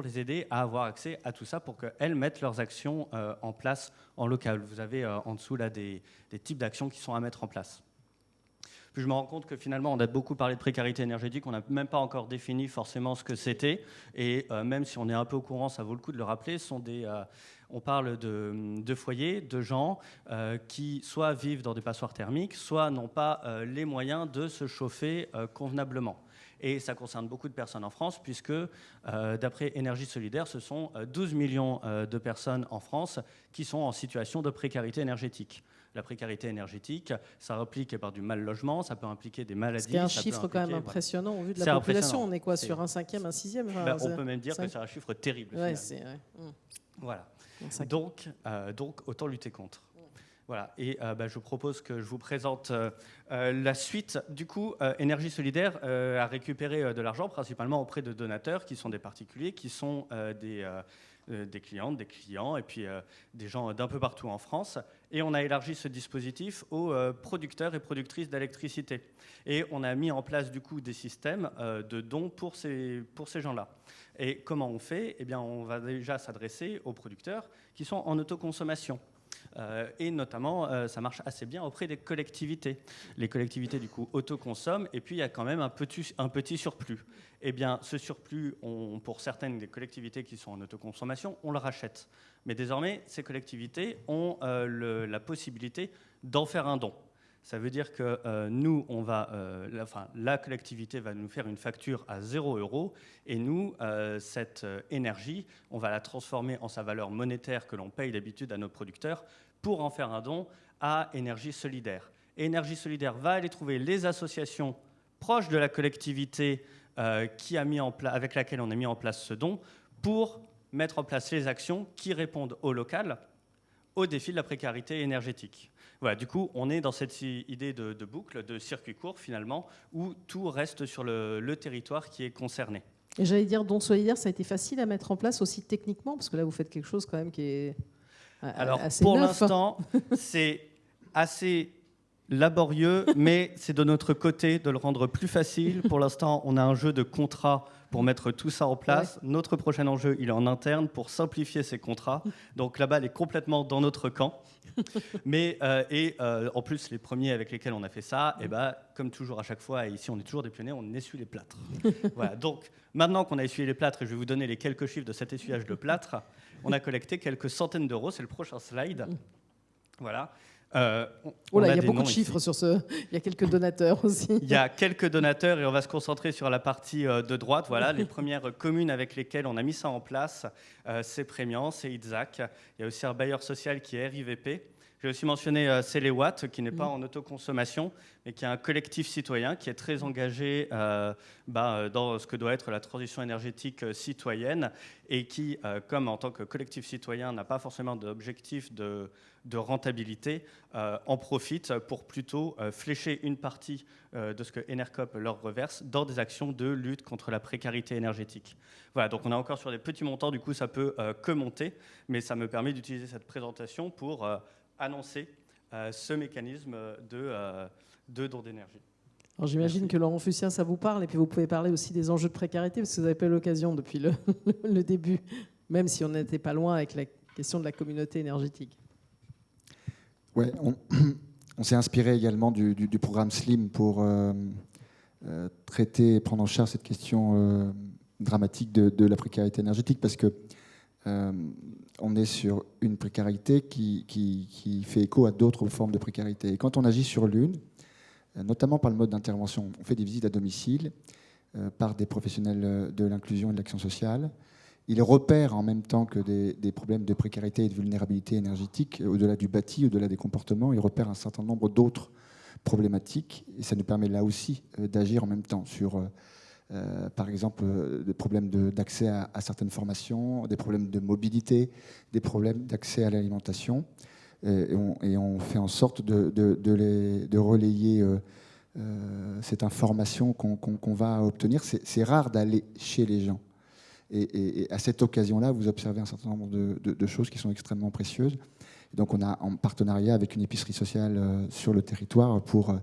les aider à avoir accès à tout ça, pour qu'elles mettent leurs actions en place en local. Vous avez en dessous là, des types d'actions qui sont à mettre en place. Puis je me rends compte que finalement, on a beaucoup parlé de précarité énergétique, on n'a même pas encore défini forcément ce que c'était. Et même si on est un peu au courant, ça vaut le coup de le rappeler, on parle de foyers, de gens qui soit vivent dans des passoires thermiques, soit n'ont pas les moyens de se chauffer convenablement. Et ça concerne beaucoup de personnes en France, puisque d'après Énergie Solidaire, ce sont 12 millions de personnes en France qui sont en situation de précarité énergétique. La précarité énergétique, ça implique par du mal logement, ça peut impliquer des maladies. C'est un chiffre quand même impressionnant au vu de la population. On est quoi, sur un cinquième, un sixième on peut même dire que c'est un chiffre terrible. Ouais, voilà. Donc, autant lutter contre. Voilà. Et je propose que je vous présente la suite. Du coup, Énergie Solidaire a récupéré de l'argent principalement auprès de donateurs qui sont des particuliers, qui sont des clientes, des clients et puis des gens d'un peu partout en France. Et on a élargi ce dispositif aux producteurs et productrices d'électricité. Et on a mis en place du coup des systèmes de dons pour ces gens-là. Et comment on fait ? Eh bien, on va déjà s'adresser aux producteurs qui sont en autoconsommation. Et notamment, ça marche assez bien auprès des collectivités. Les collectivités, du coup, autoconsomment, et puis il y a quand même un petit surplus. Eh bien, ce surplus, pour certaines des collectivités qui sont en autoconsommation, on le rachète. Mais désormais, ces collectivités ont la possibilité d'en faire un don. Ça veut dire que nous, la collectivité va nous faire une facture à 0 €, et nous, cette énergie, on va la transformer en sa valeur monétaire que l'on paye d'habitude à nos producteurs pour en faire un don à Énergie Solidaire. Et Énergie Solidaire va aller trouver les associations proches de la collectivité avec laquelle on a mis en place ce don pour mettre en place les actions qui répondent au local au défi de la précarité énergétique. Voilà, du coup, on est dans cette idée de boucle, de circuit court finalement, où tout reste sur le territoire qui est concerné. Et j'allais dire, don solidaire, ça a été facile à mettre en place aussi techniquement, parce que là, vous faites quelque chose quand même qui est assez pour neuf. l'instant, c'est assez laborieux, mais c'est de notre côté de le rendre plus facile. Pour l'instant, on a un jeu de contrats pour mettre tout ça en place. Ouais. Notre prochain enjeu, il est en interne pour simplifier ces contrats. Donc la balle est complètement dans notre camp. Mais en plus, les premiers avec lesquels on a fait ça, comme toujours à chaque fois, et ici on est toujours des pionniers, on essuie les plâtres. Voilà, donc maintenant qu'on a essuyé les plâtres, et je vais vous donner les quelques chiffres de cet essuyage de plâtres, on a collecté quelques centaines d'euros, c'est le prochain slide. Voilà. Il y a beaucoup de chiffres sur ce. Il y a quelques donateurs aussi. Il y a quelques donateurs et on va se concentrer sur la partie de droite. Voilà, les premières communes avec lesquelles on a mis ça en place, c'est Prémian, c'est Itzac. Il y a aussi un bailleur social qui est RIVP. J'ai aussi mentionné Céléwatt, qui n'est pas en autoconsommation, mais qui est un collectif citoyen qui est très engagé dans ce que doit être la transition énergétique citoyenne et qui, comme en tant que collectif citoyen, n'a pas forcément d'objectif de rentabilité, en profite pour plutôt flécher une partie de ce que Enercop leur reverse dans des actions de lutte contre la précarité énergétique. Voilà, donc on est encore sur des petits montants, du coup ça peut que monter, mais ça me permet d'utiliser cette présentation pour annoncer ce mécanisme de don d'énergie. Alors j'imagine que Laurent Fussien, ça vous parle, et puis vous pouvez parler aussi des enjeux de précarité, parce que vous n'avez pas eu l'occasion depuis le début, même si on n'était pas loin avec la question de la communauté énergétique. Ouais, on s'est inspiré également du programme SLIM pour traiter et prendre en charge cette question dramatique de la précarité énergétique, parce que on est sur une précarité qui fait écho à d'autres formes de précarité. Et quand on agit sur l'une, notamment par le mode d'intervention, on fait des visites à domicile par des professionnels de l'inclusion et de l'action sociale. Ils repèrent en même temps que des problèmes de précarité et de vulnérabilité énergétique, au-delà du bâti, au-delà des comportements, ils repèrent un certain nombre d'autres problématiques. Et ça nous permet là aussi d'agir en même temps sur... par exemple, des problèmes d'accès à certaines formations, des problèmes de mobilité, des problèmes d'accès à l'alimentation. Et on fait en sorte de relayer cette information qu'on va obtenir. C'est rare d'aller chez les gens. Et à cette occasion-là, vous observez un certain nombre de choses qui sont extrêmement précieuses. Et donc on a en partenariat avec une épicerie sociale sur le territoire pour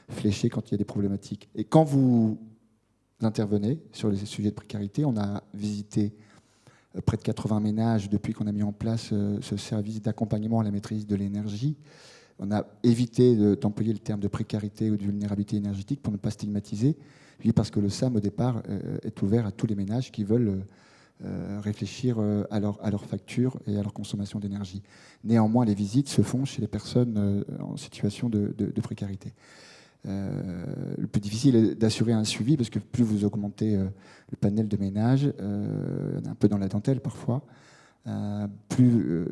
flécher quand il y a des problématiques. Et quand vous intervenait sur les sujets de précarité. On a visité près de 80 ménages depuis qu'on a mis en place ce service d'accompagnement à la maîtrise de l'énergie. On a évité d'employer le terme de précarité ou de vulnérabilité énergétique pour ne pas stigmatiser, puis parce que le SAM, au départ, est ouvert à tous les ménages qui veulent réfléchir à leur facture et à leur consommation d'énergie. Néanmoins, les visites se font chez les personnes en situation de précarité. Le plus difficile est d'assurer un suivi, parce que plus vous augmentez le panel de ménages, on est un peu dans la dentelle parfois, plus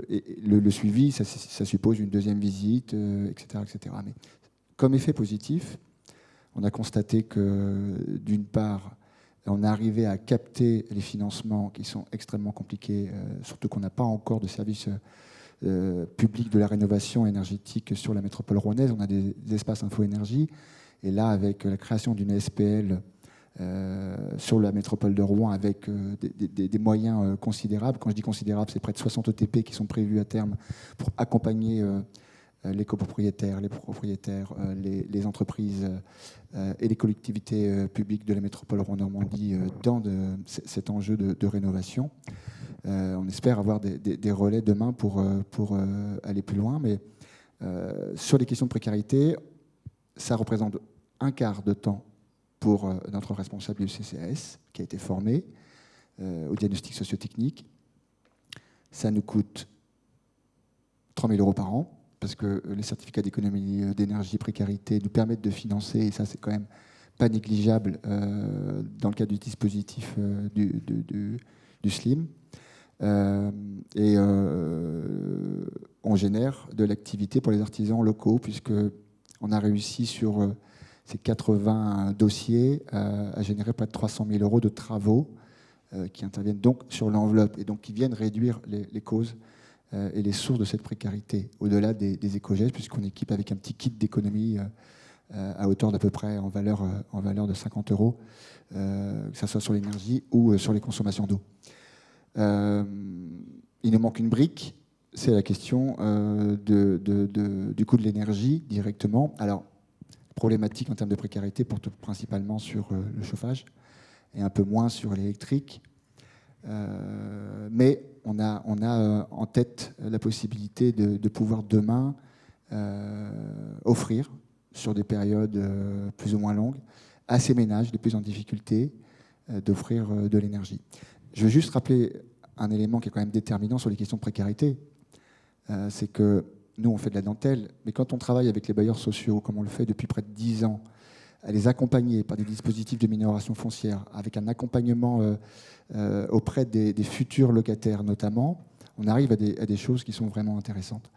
le suivi, ça suppose une deuxième visite, etc., etc. Mais comme effet positif, on a constaté que, d'une part, on est arrivé à capter les financements qui sont extrêmement compliqués, surtout qu'on n'a pas encore de service public de la rénovation énergétique sur la métropole rouennaise. On a des espaces info-énergie. Et là, avec la création d'une SPL sur la métropole de Rouen, avec des moyens considérables, quand je dis considérables, c'est près de 60 ETP qui sont prévus à terme pour accompagner les copropriétaires, les propriétaires, les entreprises et les collectivités publiques de la métropole Rouen-Normandie dans cet enjeu de rénovation. On espère avoir des relais demain pour aller plus loin. Mais sur les questions de précarité, ça représente un quart de temps pour notre responsable du CCAS, qui a été formé au diagnostic socio-technique. Ça nous coûte 3 000 € par an, parce que les certificats d'économie d'énergie précarité nous permettent de financer, et ça c'est quand même pas négligeable dans le cadre du dispositif du SLIM. Et on génère de l'activité pour les artisans locaux, puisqu'on a réussi sur ces 80 dossiers à générer près de 300 000 € de travaux qui interviennent donc sur l'enveloppe et donc qui viennent réduire les causes et les sources de cette précarité, au-delà des éco-gestes, puisqu'on équipe avec un petit kit d'économie à hauteur d'à peu près en valeur de 50 €, que ce soit sur l'énergie ou sur les consommations d'eau. Il nous manque une brique, c'est la question du coût de l'énergie directement. Alors, problématique en termes de précarité porte principalement sur le chauffage et un peu moins sur l'électrique. Mais on a en tête la possibilité de pouvoir demain offrir, sur des périodes plus ou moins longues, à ces ménages les plus en difficulté, d'offrir de l'énergie. Je veux juste rappeler un élément qui est quand même déterminant sur les questions de précarité. C'est que nous, on fait de la dentelle, mais quand on travaille avec les bailleurs sociaux, comme on le fait depuis près de 10 ans, à les accompagner par des dispositifs de minoration foncière, avec un accompagnement auprès des futurs locataires notamment, on arrive à des choses qui sont vraiment intéressantes.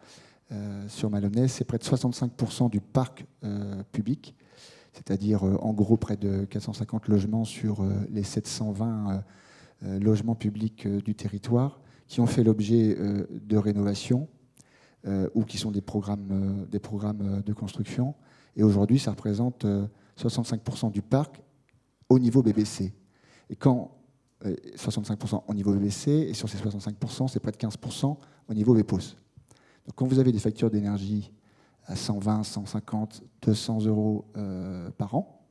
Sur Malonès, c'est près de 65% du parc public, c'est-à-dire en gros près de 450 logements sur les 720 logements publics du territoire, qui ont fait l'objet de rénovation ou qui sont des programmes de construction. Et aujourd'hui, ça représente 65% du parc au niveau BBC. Et quand 65% au niveau BBC, et sur ces 65%, c'est près de 15% au niveau BPOS. Donc quand vous avez des factures d'énergie à 120, 150, 200 € par an,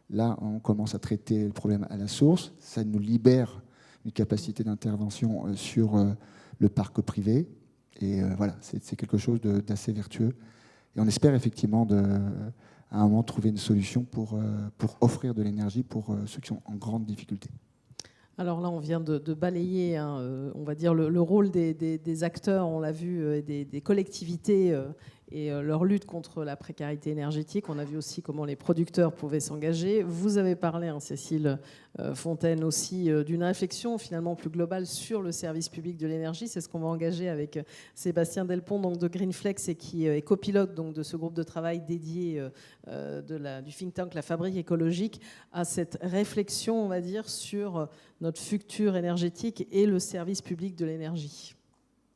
là, on commence à traiter le problème à la source. Ça nous libère une capacité d'intervention sur le parc privé. Et voilà, c'est quelque chose d'assez vertueux. Et on espère effectivement à un moment trouver une solution pour offrir de l'énergie pour ceux qui sont en grande difficulté. Alors là, on vient de balayer, on va dire, le rôle des acteurs, on l'a vu, des collectivités et leur lutte contre la précarité énergétique. On a vu aussi comment les producteurs pouvaient s'engager. Vous avez parlé, Cécile Fontaine, aussi d'une réflexion finalement plus globale sur le service public de l'énergie. C'est ce qu'on va engager avec Sébastien Delpont, donc de Greenflex, et qui est copilote donc, de ce groupe de travail dédié du think tank La Fabrique écologique à cette réflexion, on va dire, sur notre futur énergétique et le service public de l'énergie.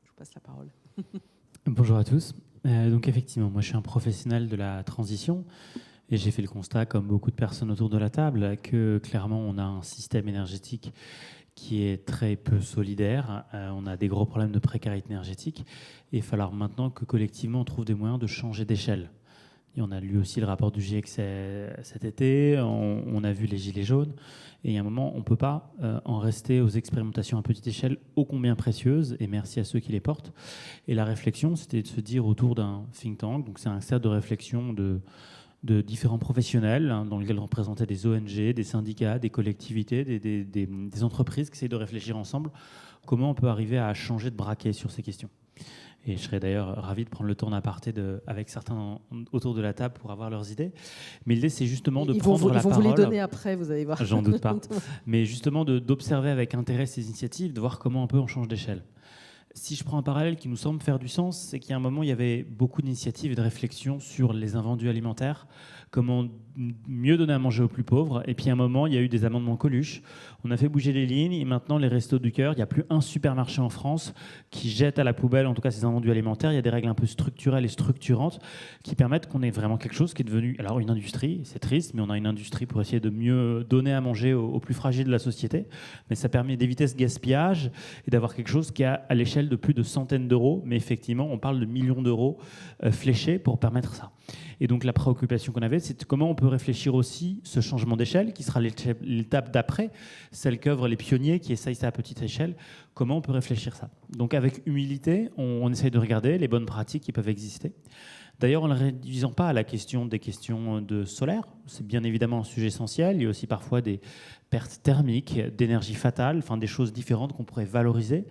Je vous passe la parole. Bonjour à tous. Donc effectivement, moi je suis un professionnel de la transition et j'ai fait le constat, comme beaucoup de personnes autour de la table, que clairement on a un système énergétique qui est très peu solidaire. On a des gros problèmes de précarité énergétique et il va falloir maintenant que collectivement on trouve des moyens de changer d'échelle. Et on a lu aussi le rapport du GIEC cet été, on a vu les gilets jaunes. Et il y a un moment, on ne peut pas en rester aux expérimentations à petite échelle ô combien précieuses, et merci à ceux qui les portent. Et la réflexion, c'était de se dire autour d'un think tank, donc c'est un cercle de réflexion de différents professionnels, hein, dans lequel on représentait des ONG, des syndicats, des collectivités, des entreprises qui essayent de réfléchir ensemble comment on peut arriver à changer de braquet sur ces questions. Et je serais d'ailleurs ravi de prendre le temps d'aparté avec certains autour de la table pour avoir leurs idées. Mais l'idée, c'est justement de prendre la parole. Ils vont vous les donner après, vous allez voir. J'en doute pas. Mais justement d'observer avec intérêt ces initiatives, de voir comment un peu on change d'échelle. Si je prends un parallèle qui nous semble faire du sens, c'est qu'il y a un moment, il y avait beaucoup d'initiatives et de réflexions sur les invendus alimentaires, comment mieux donner à manger aux plus pauvres. Et puis à un moment, il y a eu des amendements Coluche. On a fait bouger les lignes et maintenant, les Restos du Cœur, il n'y a plus un supermarché en France qui jette à la poubelle, en tout cas ces invendus alimentaires. Il y a des règles un peu structurelles et structurantes qui permettent qu'on ait vraiment quelque chose qui est devenu, alors une industrie, c'est triste, mais on a une industrie pour essayer de mieux donner à manger aux plus fragiles de la société. Mais ça permet d'éviter ce gaspillage et d'avoir quelque chose qui a à l'échelle de plus de centaines d'euros. Mais effectivement, on parle de millions d'euros fléchés pour permettre ça. Et donc la préoccupation qu'on avait, c'est comment on peut réfléchir aussi ce changement d'échelle, qui sera l'étape d'après, celle qu'œuvrent les pionniers qui essayent ça à petite échelle. Comment on peut réfléchir ça? Donc avec humilité, on essaye de regarder les bonnes pratiques qui peuvent exister. D'ailleurs, en ne réduisant pas à des questions de solaire, c'est bien évidemment un sujet essentiel. Il y a aussi parfois des pertes thermiques, d'énergie fatale, enfin des choses différentes qu'on pourrait valoriser.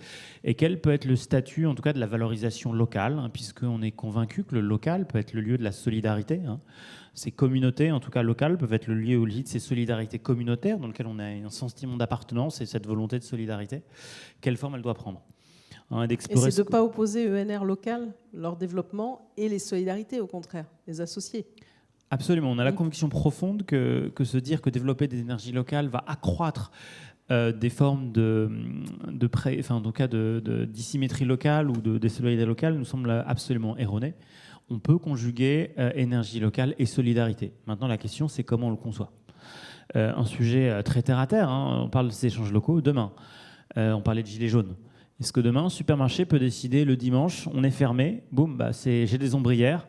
Et quel peut être le statut, en tout cas, de la valorisation locale, hein, puisqu'on est convaincu que le local peut être le lieu de la solidarité. Hein. Ces communautés, en tout cas locales, peuvent être le lieu de ces solidarités communautaires dans lesquelles on a un sentiment d'appartenance et cette volonté de solidarité. Quelle forme elle doit prendre? Et c'est de ne pas opposer ENR local, leur développement, et les solidarités, au contraire, les associer. Absolument. On a la conviction profonde que se dire que développer des énergies locales va accroître des formes d'asymétrie locale ou de solidarité locale nous semble absolument erroné. On peut conjuguer énergie locale et solidarité. Maintenant, la question, c'est comment on le conçoit. Un sujet très terre-à-terre, hein, on parle des échanges locaux. Demain, on parlait de gilets jaunes. Est-ce que demain, un supermarché peut décider le dimanche, on est fermé, boum, j'ai des ombrières,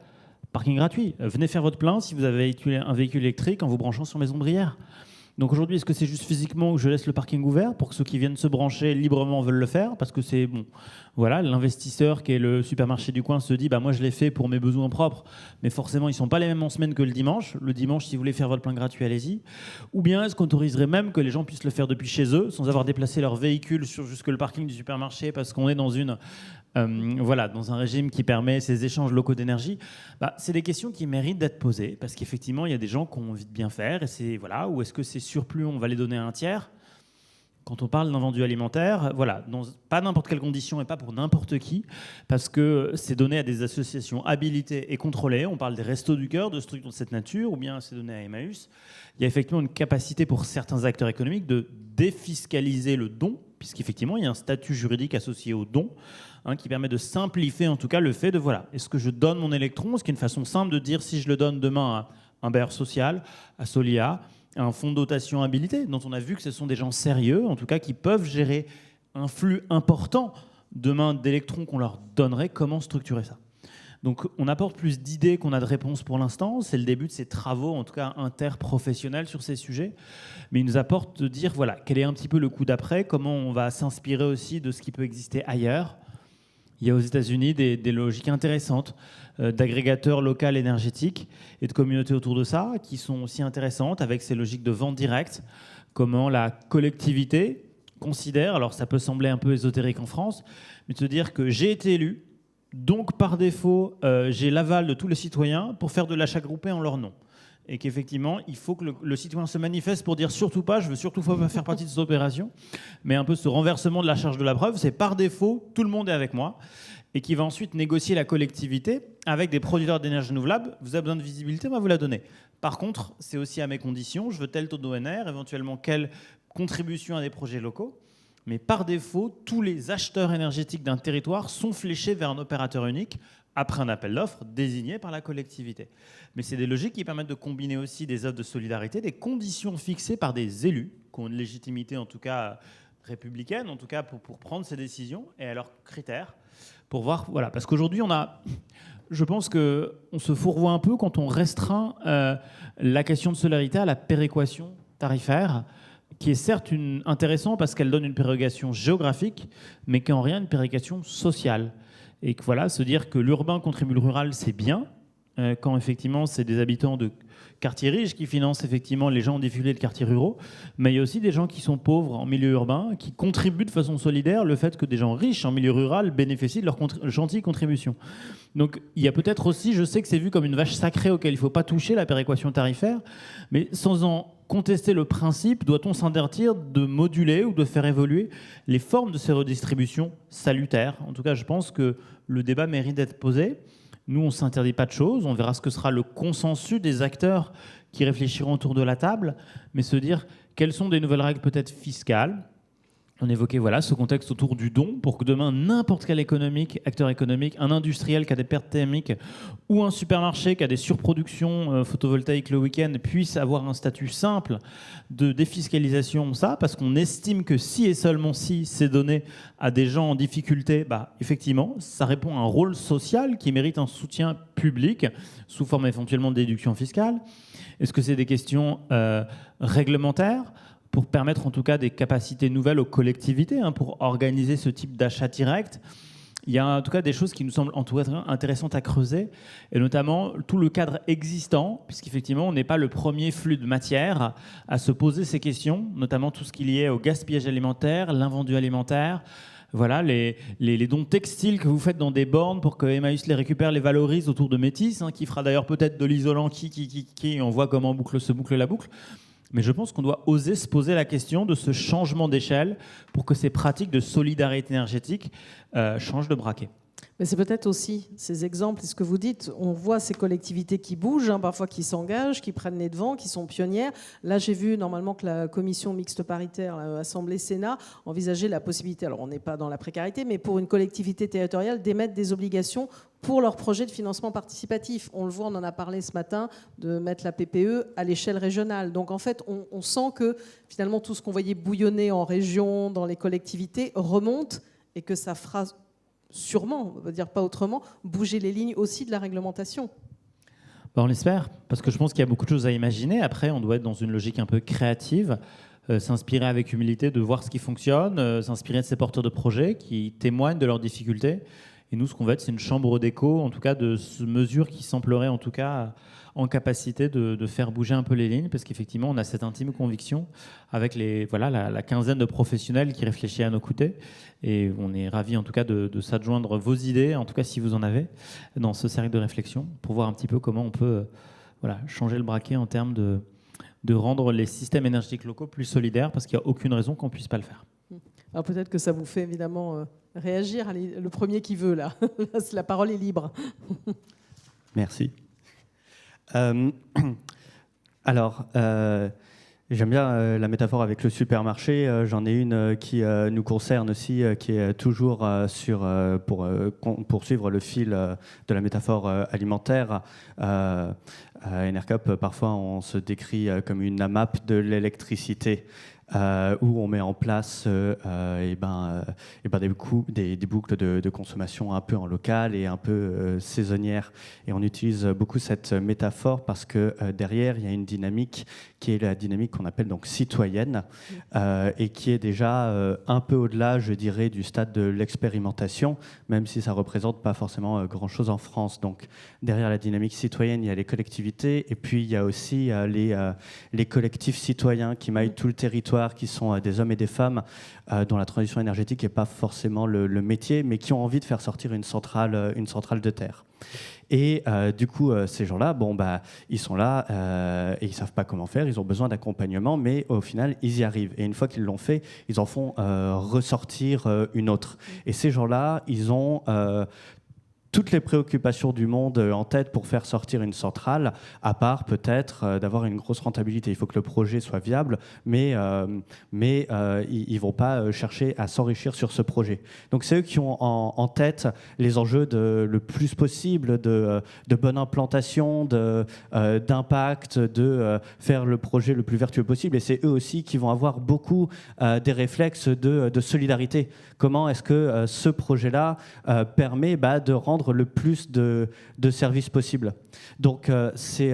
parking gratuit. Venez faire votre plein si vous avez un véhicule électrique en vous branchant sur mes ombrières. Donc aujourd'hui, est-ce que c'est juste physiquement où je laisse le parking ouvert pour que ceux qui viennent se brancher librement veulent le faire? Parce que c'est bon, voilà, l'investisseur qui est le supermarché du coin se dit moi je l'ai fait pour mes besoins propres, mais forcément ils ne sont pas les mêmes en semaine que le dimanche. Le dimanche, si vous voulez faire votre plein gratuit, allez-y. Ou bien est-ce qu'on autoriserait même que les gens puissent le faire depuis chez eux sans avoir déplacé leur véhicule jusque le parking du supermarché parce qu'on est dans dans un régime qui permet ces échanges locaux d'énergie? C'est des questions qui méritent d'être posées parce qu'effectivement, il y a des gens qui ont envie de bien faire et ou est-ce que ces surplus, on va les donner à un tiers? Quand on parle d'invendus alimentaires, pas n'importe quelle condition et pas pour n'importe qui, parce que c'est donné à des associations habilitées et contrôlées. On parle des Restos du Cœur, de structures de cette nature, ou bien c'est donné à Emmaüs. Il y a effectivement une capacité pour certains acteurs économiques de défiscaliser le don, puisqu'effectivement, il y a un statut juridique associé au don, qui permet de simplifier en tout cas le fait de est-ce que je donne mon électron? Ce qui est une façon simple de dire si je le donne demain à un bailleur social, à Solia, un fonds de dotation habilité, dont on a vu que ce sont des gens sérieux, en tout cas qui peuvent gérer un flux important demain d'électrons qu'on leur donnerait. Comment structurer ça? Donc on apporte plus d'idées qu'on a de réponses pour l'instant. C'est le début de ces travaux, en tout cas interprofessionnels sur ces sujets. Mais il nous apporte de dire, quel est un petit peu le coup d'après, comment on va s'inspirer aussi de ce qui peut exister ailleurs. Il y a aux États-Unis des logiques intéressantes d'agrégateurs locaux énergétiques et de communautés autour de ça qui sont aussi intéressantes avec ces logiques de vente directe, comment la collectivité considère, alors ça peut sembler un peu ésotérique en France, mais de se dire que j'ai été élu, donc par défaut j'ai l'aval de tous les citoyens pour faire de l'achat groupé en leur nom. Et qu'effectivement, il faut que le citoyen se manifeste pour dire surtout pas, je veux surtout pas faire partie de cette opération, mais un peu ce renversement de la charge de la preuve, c'est par défaut, tout le monde est avec moi, et qui va ensuite négocier la collectivité avec des producteurs d'énergie renouvelable. Vous avez besoin de visibilité, moi vous la donnez. Par contre, c'est aussi à mes conditions, je veux tel taux d'ONR, éventuellement quelle contribution à des projets locaux, mais par défaut, tous les acheteurs énergétiques d'un territoire sont fléchés vers un opérateur unique, après un appel d'offres désigné par la collectivité. Mais c'est des logiques qui permettent de combiner aussi des offres de solidarité, des conditions fixées par des élus, qui ont une légitimité en tout cas républicaine, en tout cas pour prendre ces décisions, et à leurs critères, pour voir, voilà, parce qu'aujourd'hui, je pense qu'on se fourvoie un peu quand on restreint la question de solidarité à la péréquation tarifaire, qui est certes intéressant parce qu'elle donne une péréquation géographique, mais qui est en rien une péréquation sociale. Et que voilà, se dire que l'urbain contribue le rural, c'est bien, quand effectivement c'est des habitants de quartiers riches qui financent effectivement les gens en difficulté de quartiers ruraux, mais il y a aussi des gens qui sont pauvres en milieu urbain, qui contribuent de façon solidaire le fait que des gens riches en milieu rural bénéficient de leur gentille contribution. Donc il y a peut-être aussi, je sais que c'est vu comme une vache sacrée auquel il ne faut pas toucher, la péréquation tarifaire, mais sans en contester le principe, doit-on s'interdire de moduler ou de faire évoluer les formes de ces redistributions salutaires? En tout cas, je pense que le débat mérite d'être posé. Nous, on ne s'interdit pas de choses, on verra ce que sera le consensus des acteurs qui réfléchiront autour de la table, mais se dire quelles sont des nouvelles règles peut-être fiscales. On évoquait ce contexte autour du don pour que demain, n'importe quel acteur économique, un industriel qui a des pertes thermiques ou un supermarché qui a des surproductions photovoltaïques le week-end puisse avoir un statut simple de défiscalisation, parce qu'on estime que si et seulement si c'est donné à des gens en difficulté, effectivement, ça répond à un rôle social qui mérite un soutien public sous forme éventuellement de déduction fiscale. Est-ce que c'est des questions réglementaires pour permettre en tout cas des capacités nouvelles aux collectivités, pour organiser ce type d'achat direct? Il y a en tout cas des choses qui nous semblent en tout cas intéressantes à creuser, et notamment tout le cadre existant, puisqu'effectivement on n'est pas le premier flux de matière à se poser ces questions, notamment tout ce qui est lié au gaspillage alimentaire, l'invendu alimentaire, voilà, les dons textiles que vous faites dans des bornes pour que Emmaüs les récupère, les valorise autour de Métis, qui fera d'ailleurs peut-être de l'isolant on voit comment se boucle la boucle. Mais je pense qu'on doit oser se poser la question de ce changement d'échelle pour que ces pratiques de solidarité énergétique changent de braquet. Mais c'est peut-être aussi ces exemples, et ce que vous dites, on voit ces collectivités qui bougent, parfois qui s'engagent, qui prennent les devants, qui sont pionnières. Là, j'ai vu normalement que la commission mixte paritaire, Assemblée-Sénat, envisageait la possibilité, alors on n'est pas dans la précarité, mais pour une collectivité territoriale, d'émettre des obligations pour leur projet de financement participatif. On le voit, on en a parlé ce matin, de mettre la PPE à l'échelle régionale. Donc en fait, on sent que finalement tout ce qu'on voyait bouillonner en région, dans les collectivités, remonte, et que ça fera sûrement, on va dire pas autrement, bouger les lignes aussi de la réglementation. On l'espère, parce que je pense qu'il y a beaucoup de choses à imaginer. Après, on doit être dans une logique un peu créative, s'inspirer avec humilité de voir ce qui fonctionne, s'inspirer de ces porteurs de projets qui témoignent de leurs difficultés. Et nous, ce qu'on veut être, c'est une chambre d'écho, en tout cas, de mesures qui sembleraient, en tout cas, en capacité de faire bouger un peu les lignes, parce qu'effectivement, on a cette intime conviction avec la quinzaine de professionnels qui réfléchissent à nos côtés. Et on est ravis, en tout cas, de s'adjoindre vos idées, en tout cas, si vous en avez, dans ce cercle de réflexion, pour voir un petit peu comment on peut changer le braquet en termes de rendre les systèmes énergétiques locaux plus solidaires, parce qu'il n'y a aucune raison qu'on ne puisse pas le faire. Alors peut-être que ça vous fait évidemment réagir. Allez, le premier qui veut, là. La parole est libre. Merci. Alors, j'aime bien la métaphore avec le supermarché. J'en ai une qui nous concerne aussi, qui est toujours pour poursuivre le fil de la métaphore alimentaire. À Enercop, parfois, on se décrit comme une AMAP de l'électricité. Où on met en place des boucles de consommation un peu en local et un peu saisonnières. Et on utilise beaucoup cette métaphore parce que derrière, il y a une dynamique qui est la dynamique qu'on appelle donc citoyenne et qui est déjà un peu au-delà, je dirais, du stade de l'expérimentation, même si ça ne représente pas forcément grand-chose en France. Donc derrière la dynamique citoyenne, il y a les collectivités et puis il y a aussi les collectifs citoyens qui maillent tout le territoire, qui sont des hommes et des femmes dont la transition énergétique n'est pas forcément le métier, mais qui ont envie de faire sortir une centrale de terre. Et du coup, ces gens-là, ils sont là et ils ne savent pas comment faire, ils ont besoin d'accompagnement, mais au final, ils y arrivent. Et une fois qu'ils l'ont fait, ils en font ressortir une autre. Et ces gens-là, ils ont toutes les préoccupations du monde en tête pour faire sortir une centrale, à part peut-être d'avoir une grosse rentabilité. Il faut que le projet soit viable, mais ils ne vont pas chercher à s'enrichir sur ce projet. Donc c'est eux qui ont en tête les enjeux de le plus possible de bonne implantation, d'impact, de faire le projet le plus vertueux possible. Et c'est eux aussi qui vont avoir beaucoup des réflexes de solidarité. Comment est-ce que ce projet-là permet de rendre le plus de services possible. Donc ces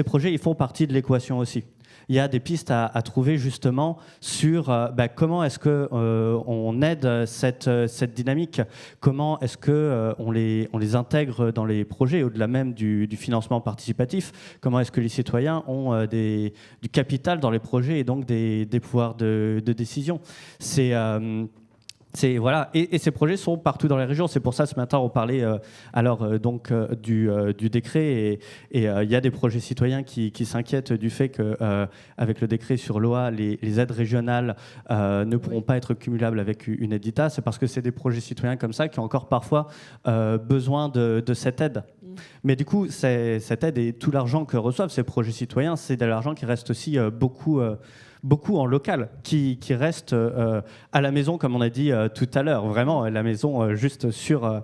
projets, ils font partie de l'équation aussi. Il y a des pistes à trouver justement sur comment est-ce qu'on aide cette dynamique, comment est-ce qu'on les intègre dans les projets, au-delà même du financement participatif, comment est-ce que les citoyens ont du capital dans les projets et donc des pouvoirs de décision. Voilà. Et ces projets sont partout dans les régions. C'est pour ça, ce matin, on parlait du décret. Et il y a des projets citoyens qui s'inquiètent du fait qu'avec le décret sur l'OA, les aides régionales ne pourront pas être cumulables avec une aide d'État. C'est parce que c'est des projets citoyens comme ça qui ont encore parfois besoin de cette aide. Mais du coup, cette aide et tout l'argent que reçoivent ces projets citoyens, c'est de l'argent qui reste aussi beaucoup en local, qui reste à la maison, comme on a dit tout à l'heure, vraiment la maison juste sur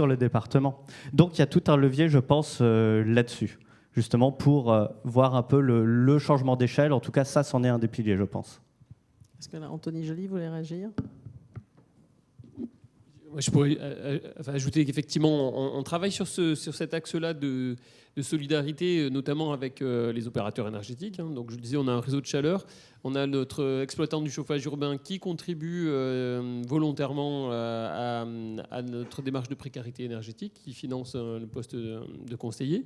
le département. Donc il y a tout un levier, je pense, là-dessus, justement pour voir un peu le changement d'échelle. En tout cas, ça, c'en est un des piliers, je pense. Est-ce que Anthony Joly voulait réagir ? Je pourrais ajouter qu'effectivement, on travaille sur cet axe-là de solidarité, notamment avec les opérateurs énergétiques. Donc, je le disais, on a un réseau de chaleur. On a notre exploitant du chauffage urbain qui contribue volontairement à notre démarche de précarité énergétique, qui finance le poste de conseiller.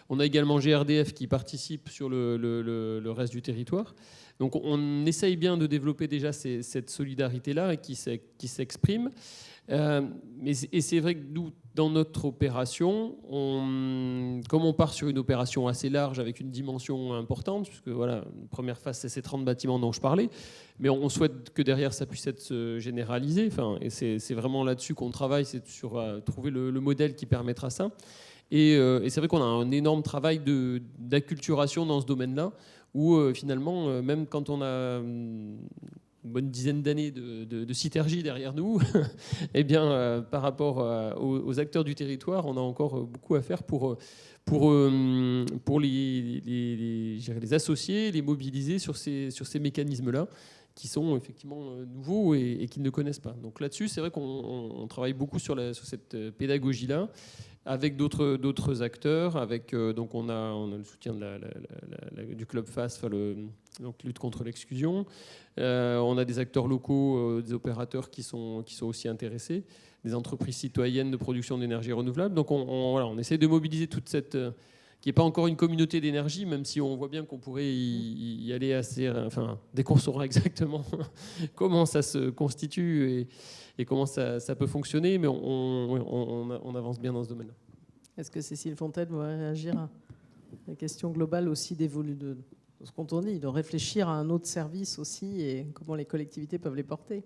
On a également GRDF qui participe sur le reste du territoire. Donc, on essaye bien de développer déjà cette solidarité-là qui s'exprime. Et c'est vrai que nous, dans notre opération, comme on part sur une opération assez large avec une dimension importante, puisque voilà, la première phase, c'est ces 30 bâtiments dont je parlais, mais on souhaite que derrière, ça puisse être généralisé. Et c'est vraiment là-dessus qu'on travaille, c'est sur trouver le modèle qui permettra ça. Et c'est vrai qu'on a un énorme travail d'acculturation dans ce domaine-là, où finalement, même quand on a une bonne dizaine d'années de Citergie derrière nous, eh bien, par rapport aux acteurs du territoire, on a encore beaucoup à faire pour les associer, les mobiliser sur ces mécanismes-là, qui sont effectivement nouveaux et qu'ils ne connaissent pas. Donc là-dessus, c'est vrai qu'on travaille beaucoup sur cette pédagogie-là, avec d'autres acteurs, donc on a le soutien du Club FAS, donc lutte contre l'exclusion. On a des acteurs locaux, des opérateurs qui sont aussi intéressés, des entreprises citoyennes de production d'énergie renouvelable. Donc on essaie de mobiliser toute cette qui n'est pas encore une communauté d'énergie, même si on voit bien qu'on pourrait y aller assez... dès qu'on saura exactement comment ça se constitue et comment ça peut fonctionner, mais on avance bien dans ce domaine-là. Est-ce que Cécile Fontaine va réagir à la question globale aussi de ce qu'on dit, de réfléchir à un autre service aussi et comment les collectivités peuvent les porter ?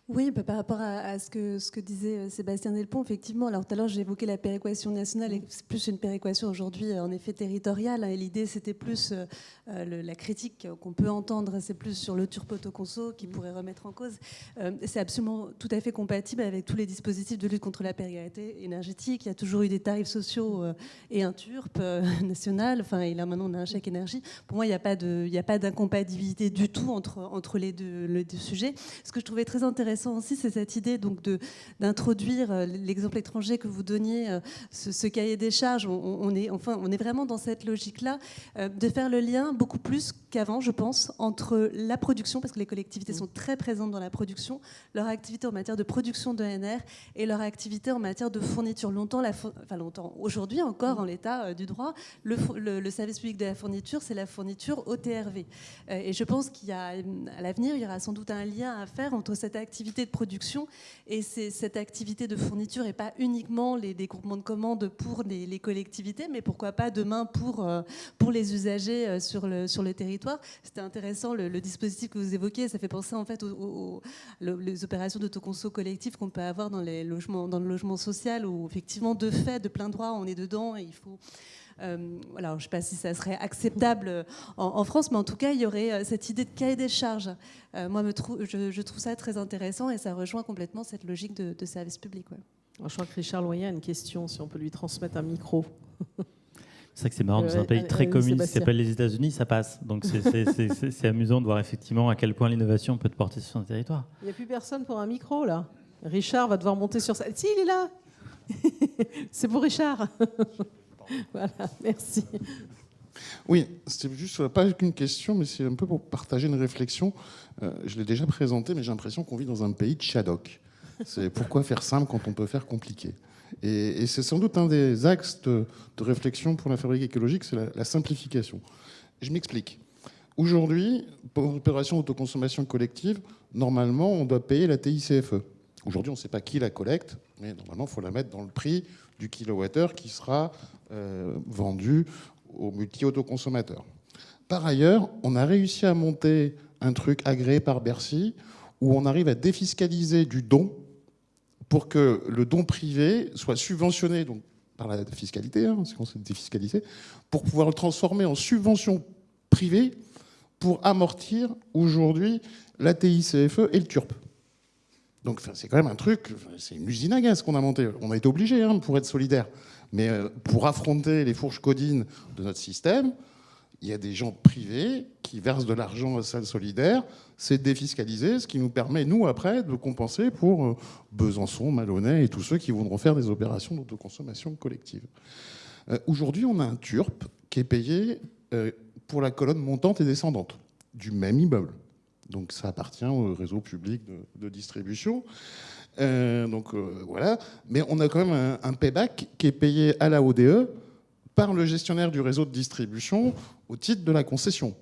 Oui, par rapport à ce que disait Sébastien Delpont, effectivement. Alors tout à l'heure, j'ai évoqué la péréquation nationale, et c'est plus une péréquation aujourd'hui, en effet, territoriale. Et l'idée, c'était plus la critique qu'on peut entendre, c'est plus sur le turbo-autoconso qui pourrait remettre en cause. C'est absolument tout à fait compatible avec tous les dispositifs de lutte contre la précarité énergétique. Il y a toujours eu des tarifs sociaux et un TURP national. Et là, maintenant, on a un chèque énergie. Pour moi, il n'y a pas d'incompatibilité du tout entre les deux sujets. Ce que je trouvais très intéressant aussi, c'est cette idée donc d'introduire l'exemple étranger que vous donniez, ce cahier des charges. On est vraiment dans cette logique-là, de faire le lien beaucoup plus qu'avant, je pense, entre la production, parce que les collectivités sont très présentes dans la production, leur activité en matière de production d'ENR et leur activité en matière de fourniture. Longtemps, aujourd'hui encore, en l'état du droit, le service public de la fourniture, c'est la fourniture au TRV. Et je pense qu'à l'avenir, il y aura sans doute un lien à faire entre cette cette activité de production et cette activité de fourniture et pas uniquement des groupements de commandes pour les collectivités, mais pourquoi pas demain pour les usagers sur le territoire. C'était intéressant le dispositif que vous évoquiez, ça fait penser en fait les opérations d'autoconso collectif qu'on peut avoir dans le logement social où effectivement de fait, de plein droit, on est dedans et il faut... voilà, je ne sais pas si ça serait acceptable en France, mais en tout cas, il y aurait cette idée de cahier des charges. Moi, je trouve ça très intéressant et ça rejoint complètement cette logique de service public. Ouais. Je crois que Richard Loyer a une question, si on peut lui transmettre un micro. C'est vrai que c'est marrant, dans un pays très communiste qui s'appelle les États-Unis, ça passe. Donc c'est amusant de voir effectivement à quel point l'innovation peut te porter sur un territoire. Il n'y a plus personne pour un micro, là. Richard va devoir monter sur ça. Si, il est là. C'est pour Richard. Voilà, merci. Oui, c'est juste pas qu'une question, mais c'est un peu pour partager une réflexion. Je l'ai déjà présenté, mais j'ai l'impression qu'on vit dans un pays de Shadok. C'est pourquoi faire simple quand on peut faire compliqué. Et c'est sans doute un des axes de réflexion pour la fabrique écologique, c'est la simplification. Je m'explique. Aujourd'hui, pour l'opération d'autoconsommation collective, normalement, on doit payer la TICFE. Aujourd'hui, on ne sait pas qui la collecte, mais normalement, il faut la mettre dans le prix du kilowattheure qui sera vendu aux multi-autoconsommateurs. Par ailleurs, on a réussi à monter un truc agréé par Bercy où on arrive à défiscaliser du don pour que le don privé soit subventionné donc, par la fiscalité, c'est qu'on s'est défiscalisé, pour pouvoir le transformer en subvention privée pour amortir aujourd'hui la TICFE et le TURP. Donc c'est quand même un truc, c'est une usine à gaz qu'on a montée. On a été obligé pour être solidaire. Mais pour affronter les fourches codines de notre système, il y a des gens privés qui versent de l'argent à salle solidaire. C'est défiscalisé, ce qui nous permet, nous, après, de compenser pour Besançon, Malonnet et tous ceux qui voudront faire des opérations d'autoconsommation collective. Aujourd'hui, on a un TURP qui est payé pour la colonne montante et descendante du même immeuble. Donc ça appartient au réseau public de distribution. Voilà. Mais on a quand même un payback qui est payé à la ODE par le gestionnaire du réseau de distribution au titre de la concession.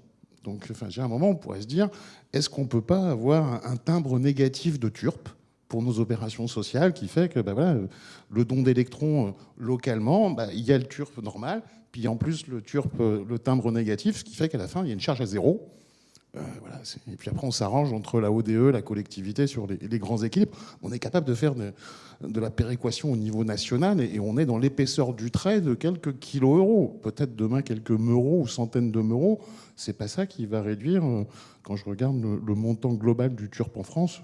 Donc à un moment, on pourrait se dire, est-ce qu'on ne peut pas avoir un timbre négatif de TURP pour nos opérations sociales qui fait que voilà, le don d'électrons localement, il y a le TURP normal, puis en plus le TURP, le timbre négatif, ce qui fait qu'à la fin, il y a une charge à zéro. Voilà, et puis après, on s'arrange entre la ODE, la collectivité sur les grands équilibres. On est capable de faire de la péréquation au niveau national et on est dans l'épaisseur du trait de quelques kilo-euros. Peut-être demain quelques meuros ou centaines de meuros. C'est pas ça qui va réduire, quand je regarde le montant global du TURP en France,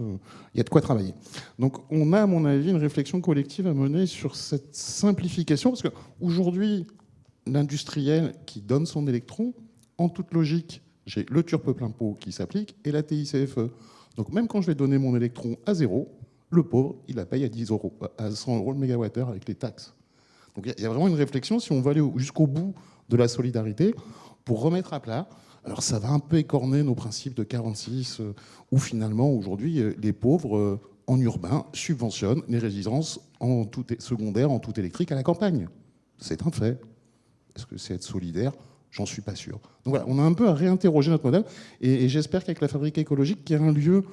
il y a de quoi travailler. Donc on a, à mon avis, une réflexion collective à mener sur cette simplification parce qu'aujourd'hui, l'industriel qui donne son électron, en toute logique, j'ai le TURP plein pot qui s'applique et la TICFE. Donc même quand je vais donner mon électron à zéro, le pauvre, il la paye à 10 euros, à 100 euros le mégawattheure avec les taxes. Donc il y a vraiment une réflexion si on veut aller jusqu'au bout de la solidarité pour remettre à plat. Alors ça va un peu écorner nos principes de 46 où finalement aujourd'hui les pauvres en urbain subventionnent les résidences en tout secondaire, en tout électrique à la campagne. C'est un fait. Est-ce que c'est être solidaire ? J'en suis pas sûr. Donc voilà, on a un peu à réinterroger notre modèle et j'espère qu'avec la fabrique écologique, qui est un lieu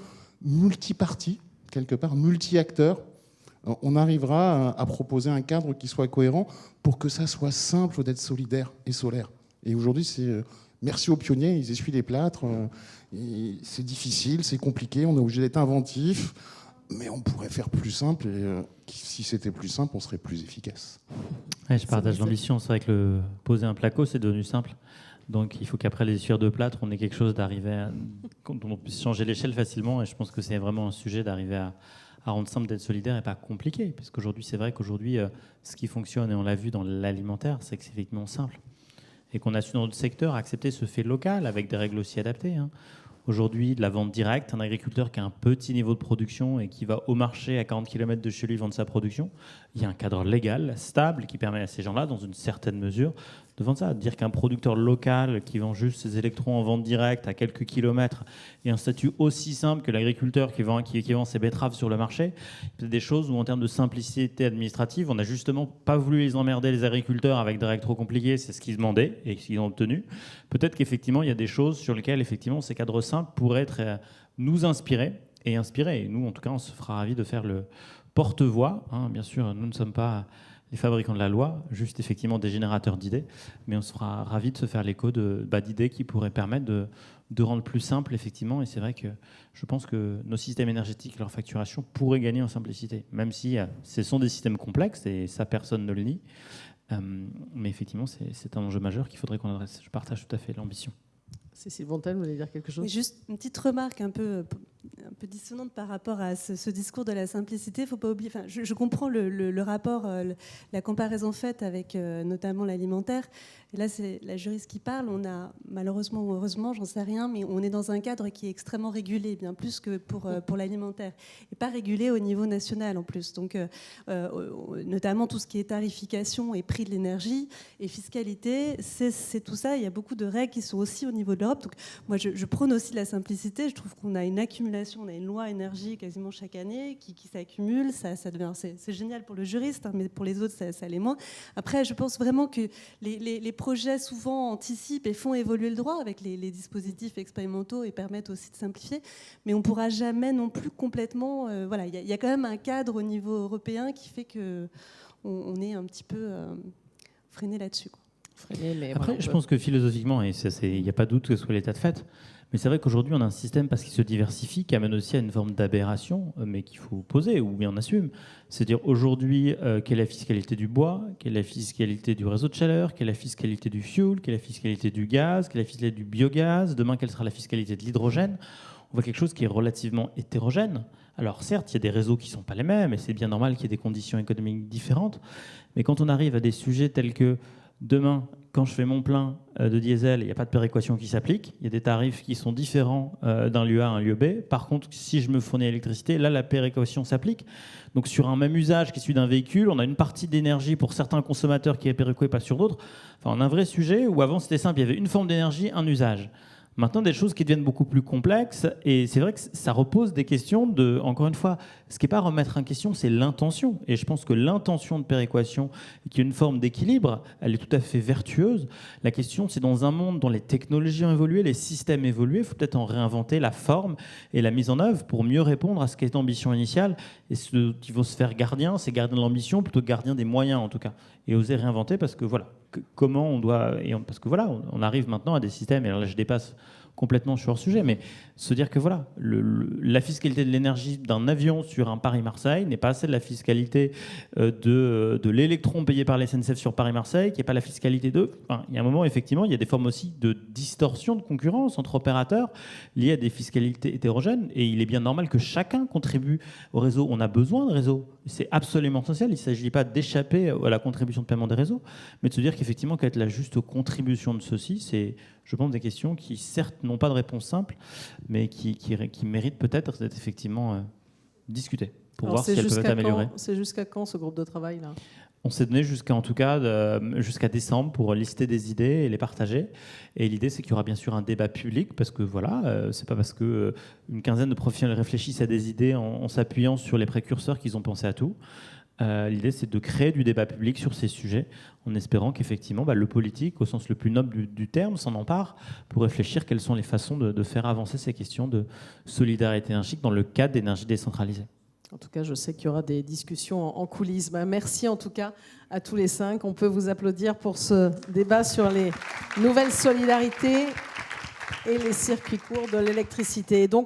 multiparti, quelque part multi-acteurs, on arrivera à proposer un cadre qui soit cohérent pour que ça soit simple d'être solidaire et solaire. Et aujourd'hui, c'est merci aux pionniers, ils essuient les plâtres, c'est difficile, c'est compliqué, on est obligé d'être inventif, mais on pourrait faire plus simple et si c'était plus simple, on serait plus efficace. Ouais, je partage l'ambition. C'est vrai que poser un placo, c'est devenu simple. Donc il faut qu'après les essuieurs de plâtre, on ait quelque chose d'arriver à... on puisse changer l'échelle facilement. Et je pense que c'est vraiment un sujet d'arriver à rendre simple d'être solidaire et pas compliqué. Parce qu'aujourd'hui, c'est vrai qu'aujourd'hui, ce qui fonctionne, et on l'a vu dans l'alimentaire, c'est que c'est effectivement simple. Et qu'on a su dans notre secteur accepter ce fait local avec des règles aussi adaptées. Aujourd'hui, de la vente directe, un agriculteur qui a un petit niveau de production et qui va au marché à 40 km de chez lui vendre sa production, il y a un cadre légal, stable, qui permet à ces gens-là, dans une certaine mesure, de vendre ça. Dire qu'un producteur local qui vend juste ses électrons en vente directe à quelques kilomètres et un statut aussi simple que l'agriculteur qui vend ses betteraves sur le marché, c'est des choses où, en termes de simplicité administrative, on n'a justement pas voulu les emmerder, les agriculteurs, avec des règles trop compliquées. C'est ce qu'ils demandaient et ce qu'ils ont obtenu. Peut-être qu'effectivement, il y a des choses sur lesquelles effectivement, ces cadres simples pourraient nous inspirer et inspirer. Et nous, en tout cas, on se fera ravis de faire le porte-voix. Bien sûr, nous ne sommes pas les fabricants de la loi, juste effectivement des générateurs d'idées, mais on sera ravis de se faire l'écho d'idées qui pourraient permettre de rendre plus simple, effectivement. Et c'est vrai que je pense que nos systèmes énergétiques et leur facturation pourraient gagner en simplicité, même si ce sont des systèmes complexes, et ça, personne ne le nie. Mais effectivement, c'est un enjeu majeur qu'il faudrait qu'on adresse. Je partage tout à fait l'ambition. Cécile Bontel, vous voulez dire quelque chose? Mais juste une petite remarque un peu dissonante par rapport à ce discours de la simplicité. Faut pas oublier. Enfin, je comprends le rapport, la comparaison faite avec notamment l'alimentaire. Et là, c'est la juriste qui parle. On a malheureusement ou heureusement, j'en sais rien, mais on est dans un cadre qui est extrêmement régulé, bien plus que pour l'alimentaire, et pas régulé au niveau national en plus. Donc, notamment tout ce qui est tarification et prix de l'énergie et fiscalité, c'est tout ça. Il y a beaucoup de règles qui sont aussi au niveau de l'Europe. Donc, moi, je prône aussi la simplicité. Je trouve qu'on a une accumulation, on a une loi énergie quasiment chaque année qui s'accumule. Ça devient, c'est génial pour le juriste, mais pour les autres, ça l'est moins. Après, je pense vraiment que les projets souvent anticipent et font évoluer le droit avec les dispositifs expérimentaux et permettent aussi de simplifier. Mais on ne pourra jamais non plus complètement... voilà, il y a quand même un cadre au niveau européen qui fait qu'on est un petit peu freiné là-dessus. Mais Après, voilà, je pense que philosophiquement, et il n'y a pas de doute que ce soit l'état de fait, mais c'est vrai qu'aujourd'hui, on a un système, parce qu'il se diversifie, qui amène aussi à une forme d'aberration, mais qu'il faut poser, ou bien on assume. C'est-à-dire aujourd'hui, quelle est la fiscalité du bois, quelle est la fiscalité du réseau de chaleur, quelle est la fiscalité du fuel, quelle est la fiscalité du gaz, quelle est la fiscalité du biogaz, demain, quelle sera la fiscalité de l'hydrogène. On voit quelque chose qui est relativement hétérogène. Alors certes, il y a des réseaux qui ne sont pas les mêmes, et c'est bien normal qu'il y ait des conditions économiques différentes, mais quand on arrive à des sujets tels que demain, quand je fais mon plein de diesel, il n'y a pas de péréquation qui s'applique. Il y a des tarifs qui sont différents d'un lieu A à un lieu B. Par contre, si je me fournis à l'électricité, là, la péréquation s'applique. Donc, sur un même usage qui est celui d'un véhicule, on a une partie d'énergie pour certains consommateurs qui est péréquée, pas sur d'autres. Enfin, on a un vrai sujet où avant, c'était simple. Il y avait une forme d'énergie, un usage. Maintenant, des choses qui deviennent beaucoup plus complexes. Et c'est vrai que ça repose des questions de, encore une fois, ce qui n'est pas à remettre en question, c'est l'intention. Et je pense que l'intention de péréquation, qui est une forme d'équilibre, elle est tout à fait vertueuse. La question, c'est dans un monde dont les technologies ont évolué, les systèmes évolué, il faut peut-être en réinventer la forme et la mise en œuvre pour mieux répondre à ce qu'est l'ambition initiale. Et ce qu'il faut se faire gardien, c'est gardien de l'ambition plutôt que gardien des moyens, en tout cas. Et oser réinventer, parce que voilà, comment on doit... parce que voilà, on arrive maintenant à des systèmes, et alors là, je dépasse complètement sur le sujet, mais se dire que voilà, la fiscalité de l'énergie d'un avion sur un Paris-Marseille n'est pas celle de la fiscalité de l'électron payé par la SNCF sur Paris-Marseille, qui n'est pas la fiscalité de... Enfin, il y a un moment, effectivement, il y a des formes aussi de distorsion de concurrence entre opérateurs liées à des fiscalités hétérogènes, et il est bien normal que chacun contribue au réseau. On a besoin de réseaux. C'est absolument essentiel. Il ne s'agit pas d'échapper à la contribution de paiement des réseaux, mais de se dire qu'effectivement, quelle est la juste contribution de ceux-ci, c'est, je pense, des questions qui, certes, n'ont pas de réponse simple, mais qui méritent peut-être d'être effectivement discutées pour voir si elles peuvent être améliorées. C'est jusqu'à quand ce groupe de travail là? On s'est donné jusqu'à décembre pour lister des idées et les partager. Et l'idée, c'est qu'il y aura bien sûr un débat public, parce que voilà, c'est pas parce que une quinzaine de professionnels réfléchissent à des idées en s'appuyant sur les précurseurs qu'ils ont pensé à tout. L'idée, c'est de créer du débat public sur ces sujets, en espérant qu'effectivement, le politique, au sens le plus noble du terme, s'en empare pour réfléchir quelles sont les façons de faire avancer ces questions de solidarité énergétique dans le cadre d'énergie décentralisée. En tout cas, je sais qu'il y aura des discussions en coulisses. Merci en tout cas à tous les 5. On peut vous applaudir pour ce débat sur les nouvelles solidarités et les circuits courts de l'électricité. Donc,